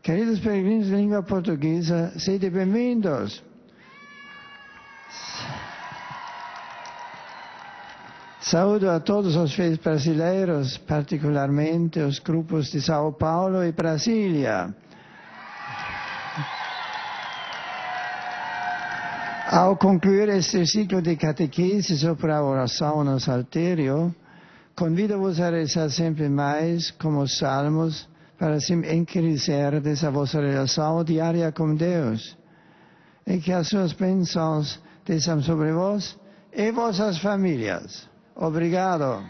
Queridos peregrinos de língua portuguesa, sede bem-vindos. Saúdo a todos os fiéis brasileiros, particularmente os grupos de São Paulo e Brasília. Ao concluir este ciclo de catequese sobre a oração no Saltério, convido-vos a rezar sempre mais como os salmos para enriquecerdes a vossa relação diária com Deus e que as suas bênçãos desçam sobre vós e vossas famílias. Obrigado.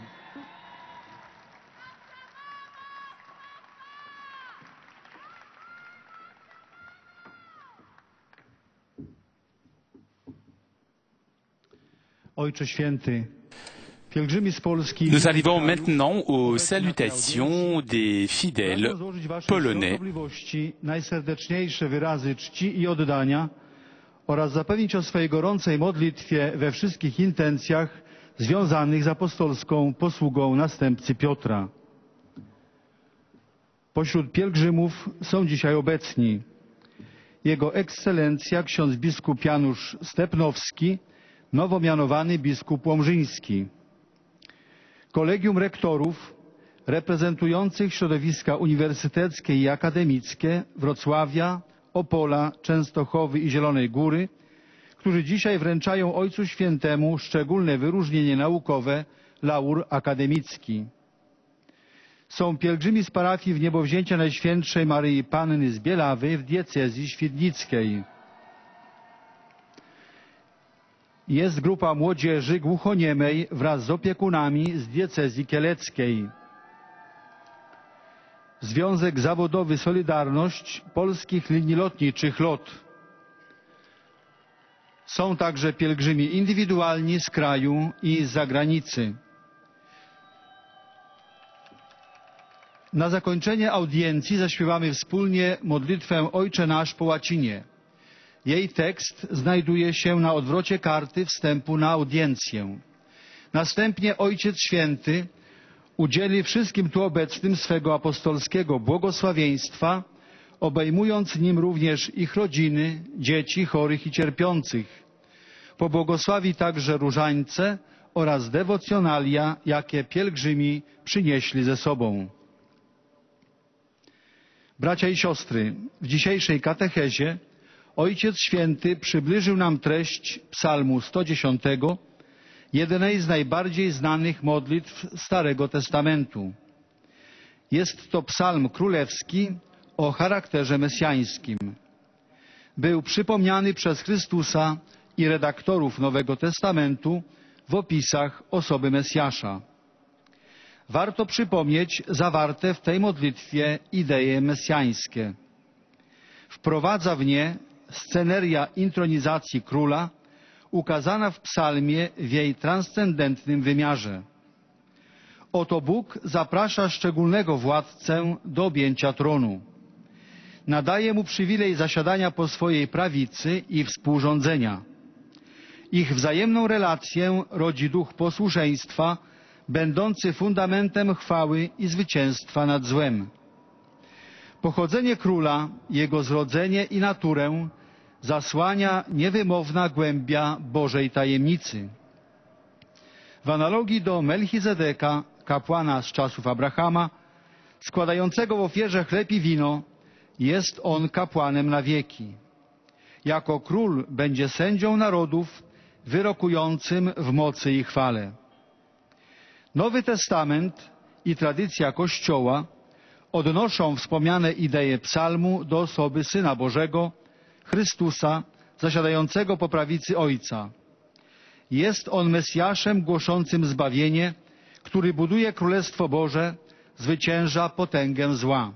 Ojcze Święty, pielgrzymi z Polski... Nous arrivons maintenant aux salutations des fidèles polonais. Najserdeczniejsze wyrazy czci i oddania oraz zapewnić o swojej gorącej modlitwie we wszystkich intencjach związanych z apostolską posługą następcy Piotra. Pośród pielgrzymów są dzisiaj obecni Jego Ekscelencja ksiądz biskup Janusz Stepnowski, nowo mianowany biskup łomżyński, kolegium rektorów reprezentujących środowiska uniwersyteckie i akademickie Wrocławia, Opola, Częstochowy i Zielonej Góry, którzy dzisiaj wręczają Ojcu Świętemu szczególne wyróżnienie naukowe laur akademicki. są pielgrzymi z parafii Wniebowzięcia Najświętszej Maryi Panny z Bielawy w diecezji świdnickiej. Jest grupa młodzieży głuchoniemej wraz z opiekunami z diecezji kieleckiej. Związek Zawodowy Solidarność Polskich Linii Lotniczych LOT. Są także pielgrzymi indywidualni z kraju i z zagranicy. Na zakończenie audiencji zaśpiewamy wspólnie modlitwę Ojcze Nasz po łacinie. Jej tekst znajduje się na odwrocie karty wstępu na audiencję. Następnie Ojciec Święty udzieli wszystkim tu obecnym swego apostolskiego błogosławieństwa, obejmując nim również ich rodziny, dzieci chorych i cierpiących. Pobłogosławi także różańce oraz dewocjonalia, jakie pielgrzymi przynieśli ze sobą. Bracia i siostry, w dzisiejszej katechezie Ojciec Święty przybliżył nam treść Psalmu 110, jednej z najbardziej znanych modlitw Starego Testamentu. Jest to psalm królewski o charakterze mesjańskim. Był przypomniany przez Chrystusa i redaktorów Nowego Testamentu w opisach osoby Mesjasza. Warto przypomnieć zawarte w tej modlitwie idee mesjańskie. Wprowadza w nie sceneria intronizacji króla, ukazana w psalmie w jej transcendentnym wymiarze. Oto Bóg zaprasza szczególnego władcę do objęcia tronu. Nadaje mu przywilej zasiadania po swojej prawicy i współrządzenia. Ich wzajemną relację rodzi duch posłuszeństwa, będący fundamentem chwały i zwycięstwa nad złem. Pochodzenie króla, jego zrodzenie i naturę zasłania niewymowna głębia Bożej tajemnicy. W analogii do Melchizedeka, kapłana z czasów Abrahama, składającego w ofierze chleb i wino, jest on kapłanem na wieki. Jako król będzie sędzią narodów, wyrokującym w mocy i chwale. Nowy Testament i tradycja Kościoła odnoszą wspomniane idee psalmu do osoby Syna Bożego, Chrystusa, zasiadającego po prawicy Ojca. Jest on Mesjaszem głoszącym zbawienie, który buduje Królestwo Boże, zwycięża potęgę zła.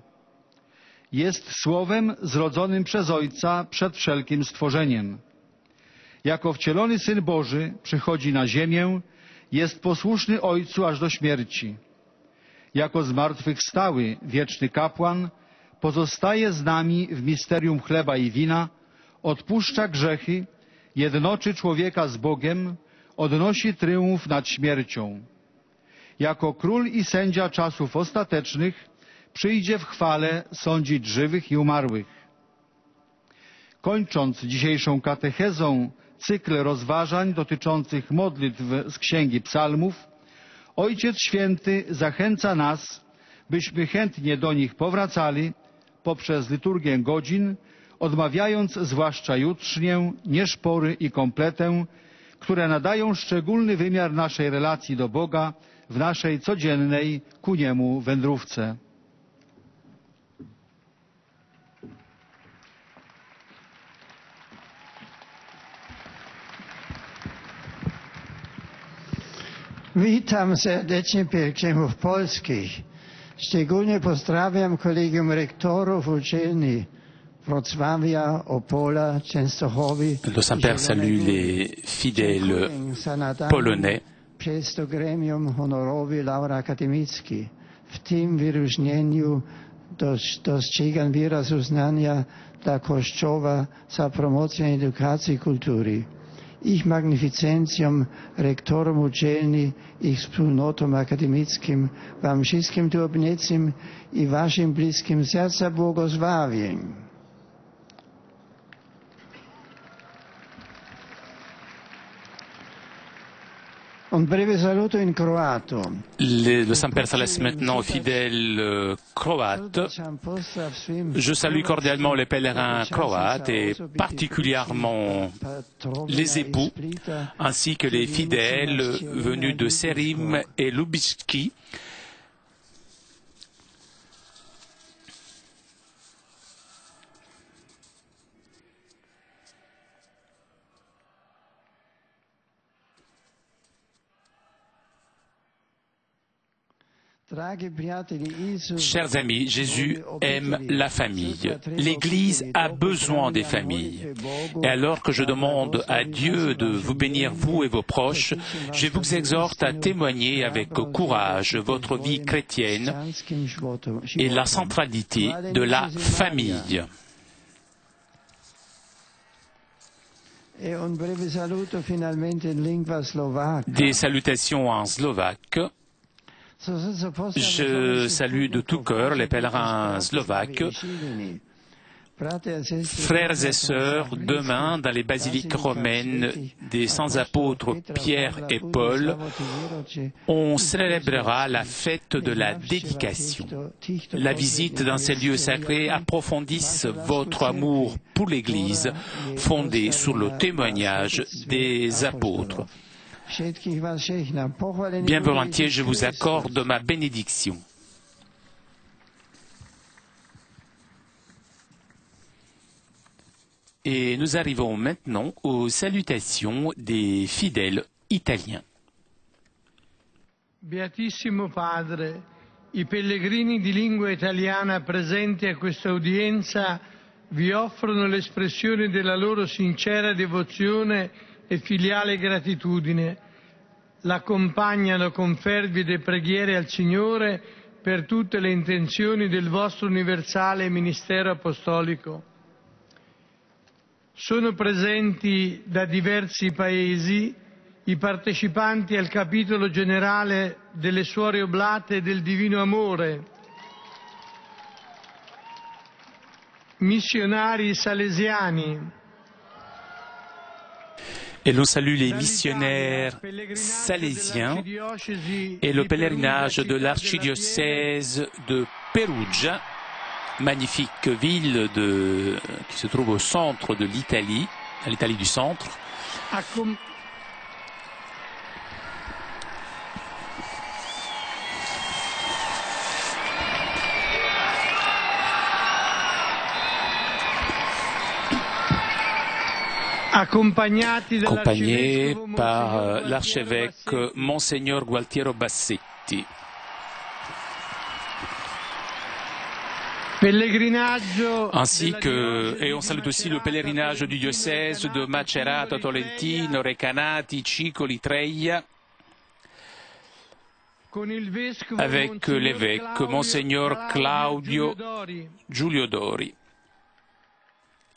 Jest Słowem zrodzonym przez Ojca przed wszelkim stworzeniem. Jako wcielony Syn Boży przychodzi na ziemię, jest posłuszny Ojcu aż do śmierci. Jako zmartwychwstały wieczny kapłan pozostaje z nami w misterium chleba i wina, odpuszcza grzechy, jednoczy człowieka z Bogiem, odnosi tryumf nad śmiercią. Jako król i sędzia czasów ostatecznych przyjdzie w chwale sądzić żywych i umarłych. Kończąc dzisiejszą katechezą cykl rozważań dotyczących modlitw z Księgi Psalmów, Ojciec Święty zachęca nas, byśmy chętnie do nich powracali poprzez liturgię godzin, odmawiając zwłaszcza jutrznię, nieszpory i kompletę, które nadają szczególny wymiar naszej relacji do Boga w naszej codziennej ku Niemu wędrówce. Witam serdecznie pielgrzymów polskich. Szczególnie pozdrawiam kolegium rektorów uczelni Wrocławia, Opola, Częstochowy. Le Saint-Père salue les fidèles polonais. Przez to gremium honorowi Laura Akademicki. W tym wyróżnieniu dostrzegam wyraz uznania dla Kościoła za promocję edukacji i kultury. Ich magnificencjom, rektorom uczelni, ich wspólnotom akademickim, wam wszystkim tu obecnym i waszym bliskim serca błogosławień. Un breve saluto in croato. Le Saint-Père s'adresse maintenant aux fidèles croates. Je salue cordialement les pèlerins croates et particulièrement les époux, ainsi que les fidèles venus de Serim et Lubicki. Chers amis, Jésus aime la famille. L'Église a besoin des familles. Et alors que je demande à Dieu de vous bénir, vous et vos proches, je vous exhorte à témoigner avec courage votre vie chrétienne et la centralité de la famille. Des salutations en slovaque. Je salue de tout cœur les pèlerins slovaques. Frères et sœurs, demain, dans les basiliques romaines des saints apôtres Pierre et Paul, on célébrera la fête de la dédication. La visite dans ces lieux sacrés approfondisse votre amour pour l'Église, fondé sur le témoignage des apôtres. Bien volontiers, je vous accorde ma bénédiction. Et nous arrivons maintenant aux salutations des fidèles italiens. Beatissimo Padre, i pellegrini di lingua italiana presenti a questa udienza vi offrono l'espressione della loro sincera devozione e filiale gratitudine. L'accompagnano con fervide preghiere al Signore per tutte le intenzioni del vostro universale ministero apostolico. Sono presenti da diversi paesi i partecipanti al capitolo generale delle Suore Oblate del Divino Amore, missionari salesiani. Et l'on salue les missionnaires salésiens et le pèlerinage de l'archidiocèse de Perugia, magnifique ville qui se trouve au centre de l'Italie, à l'Italie du centre. Accompagné par l'archevêque Monseigneur Gualtiero Bassetti. Ainsi que, et on salue aussi le pèlerinage du diocèse de Macerata, Tolentino, Recanati, Cicoli, Treia, avec l'évêque Monseigneur Claudio Giulio Dori.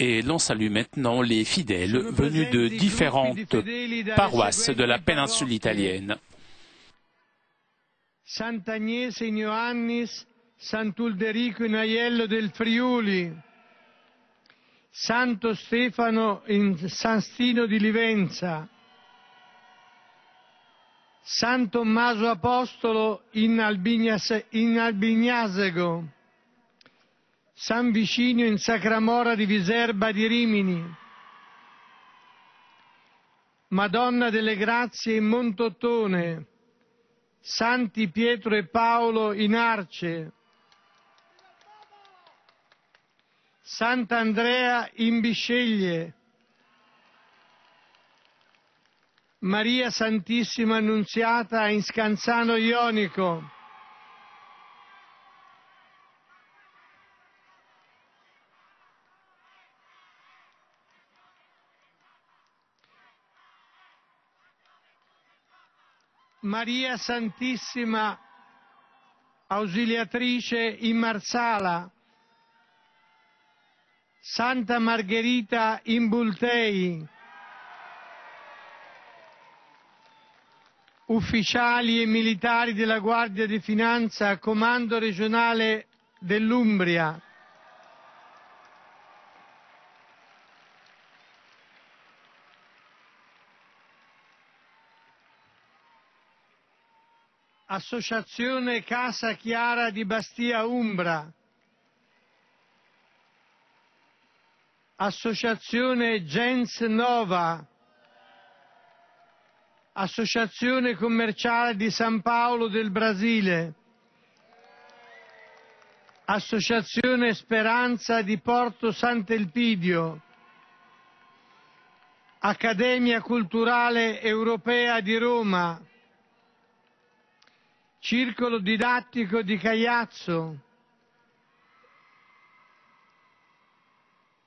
Et l'on salue maintenant les fidèles venus de différentes paroisses de la péninsule italienne. Sant'Agnese in Ioannis, Sant'Ulderico in Aiello del Friuli, Santo Stefano in San Stino di Livenza, San Tommaso Apostolo in Albignasego, San Vicinio in Sacramora di Viserba di Rimini, Madonna delle Grazie in Montottone, Santi Pietro e Paolo in Arce, Sant'Andrea in Bisceglie, Maria Santissima Annunziata in Scanzano Ionico, Maria Santissima Ausiliatrice in Marsala, Santa Margherita in Bultei, ufficiali e militari della Guardia di Finanza, Comando regionale dell'Umbria, Associazione Casa Chiara di Bastia Umbra, Associazione Gens Nova, Associazione Commerciale di San Paolo del Brasile, Associazione Speranza di Porto Sant'Elpidio, Accademia Culturale Europea di Roma, Circolo didattico di Cagliazzo,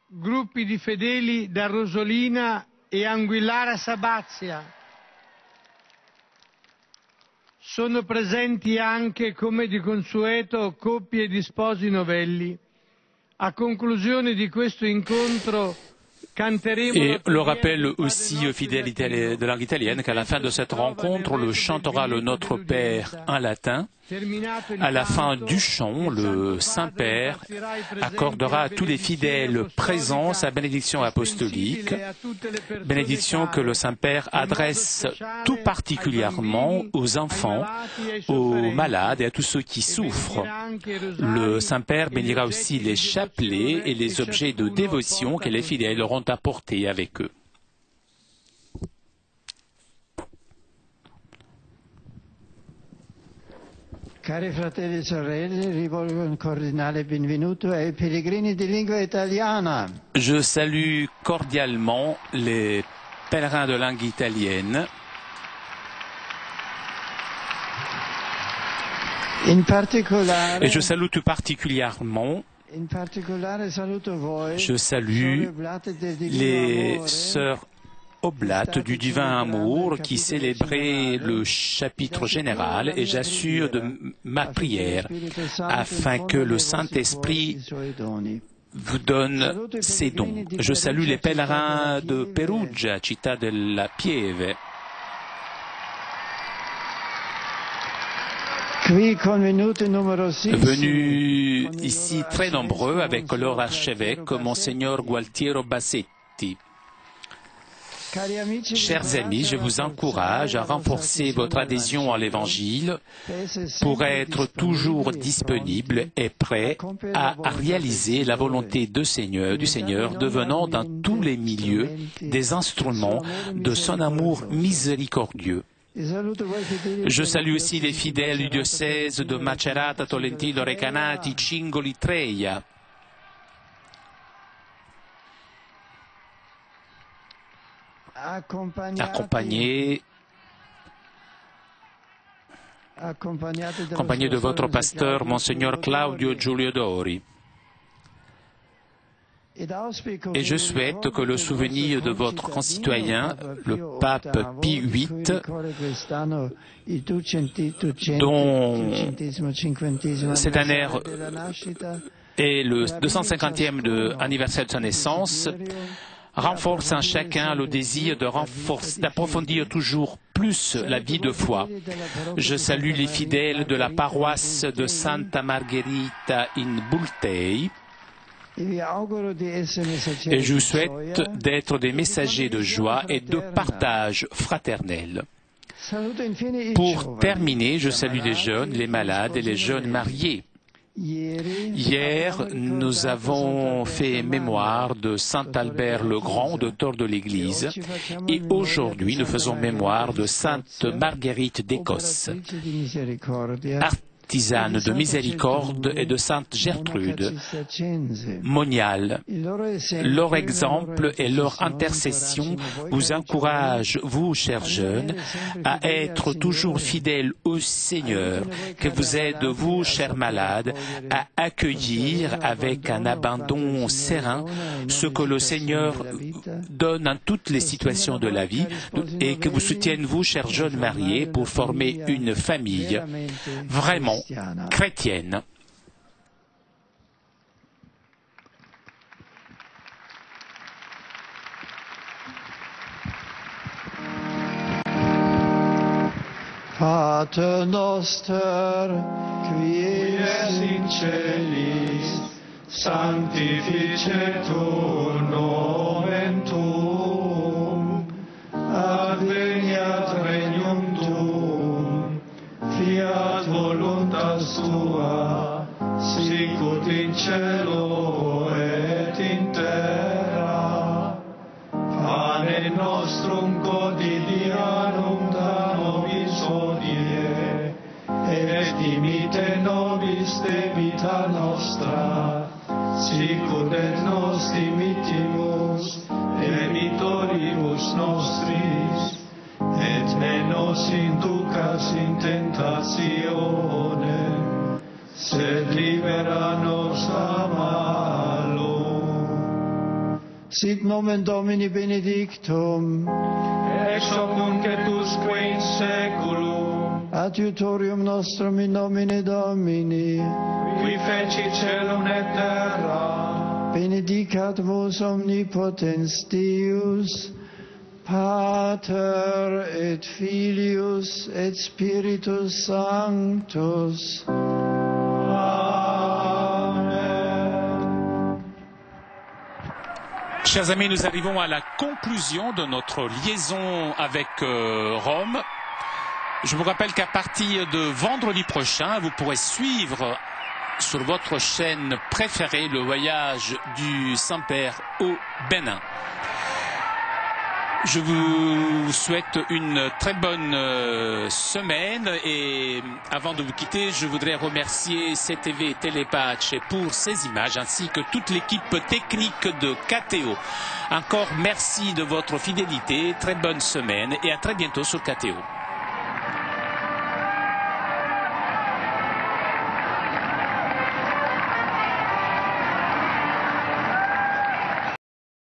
gruppi di fedeli da Rosolina e Anguillara Sabazia. Sono presenti anche, come di consueto, coppie di sposi novelli. A conclusione di questo incontro, Et le rappelle aussi aux fidèles de langue italienne qu'à la fin de cette rencontre, le chantera le Notre Père en latin. À la fin du chant, le Saint-Père accordera à tous les fidèles présents sa bénédiction apostolique, bénédiction que le Saint-Père adresse tout particulièrement aux enfants, aux malades et à tous ceux qui souffrent. Le Saint-Père bénira aussi les chapelets et les objets de dévotion que les fidèles auront apportés avec eux. Cari fratelli e sorelle, rivolgo un cordiale benvenuto ai pellegrini di lingua italiana. Je salue cordialement les pèlerins de langue italienne. Et je salue tout particulièrement, je salue les sœurs Oblates du Divin Amour qui célébraient le chapitre général, et j'assure de ma prière afin que le Saint-Esprit vous donne ses dons. Je salue les pèlerins de Perugia, Città della Pieve. Venus ici très nombreux avec leur archevêque, Monseigneur Gualtiero Bassetti. Chers amis, je vous encourage à renforcer votre adhésion à l'Évangile pour être toujours disponible et prêt à réaliser la volonté du Seigneur, devenant dans tous les milieux des instruments de son amour miséricordieux. Je salue aussi les fidèles du diocèse de Macerata, Tolentino, Recanati, Cingoli, Treia. Accompagné de votre pasteur, Monseigneur Claudio Giulio Dori. Et je souhaite que le souvenir de votre concitoyen, le pape Pie VIII, dont cette année est le 250e anniversaire de sa naissance, renforce en chacun le désir d'approfondir toujours plus la vie de foi. Je salue les fidèles de la paroisse de Santa Margherita in Bultei, et je vous souhaite d'être des messagers de joie et de partage fraternel. Pour terminer, je salue les jeunes, les malades et les jeunes mariés. Hier, nous avons fait mémoire de Saint Albert le Grand, docteur de l'Église, et aujourd'hui, nous faisons mémoire de Sainte Marguerite d'Écosse, artisane de miséricorde, et de Sainte Gertrude, moniale. Leur exemple et leur intercession vous encouragent, vous, chers jeunes, à être toujours fidèles au Seigneur, que vous aide, vous, chers malades, à accueillir avec un abandon serein ce que le Seigneur donne en toutes les situations de la vie, et que vous soutienne, vous, chers jeunes mariés, pour former une famille vraiment chrétienne. Pater noster, qui es in celis, sanctificetur nomen tuum, adveniat regnum tuum, fiat voluntas tua, sicut in cielo et in terra. Pane nostrum quotidianum da nobis hodie, et dimite nobis debita nostra, sicut et nos dimitimus debitoribus nostris, et et ne nos inducas in tentazione, sed libera nos a malo. Sit nomen Domini benedictum, Ex hoc nunc et usque in saeculum, adiutorium nostrum in nomine Domini, qui feci celum et terra, benedicat vos omnipotens Deus, Pater et Filius et Spiritus Sanctus. Amen. Chers amis, nous arrivons à la conclusion de notre liaison avec Rome. Je vous rappelle qu'à partir de vendredi prochain, vous pourrez suivre sur votre chaîne préférée le voyage du Saint-Père au Bénin. Je vous souhaite une très bonne semaine et avant de vous quitter, je voudrais remercier CTV Télépatch pour ces images ainsi que toute l'équipe technique de KTO. Encore merci de votre fidélité, très bonne semaine et à très bientôt sur KTO.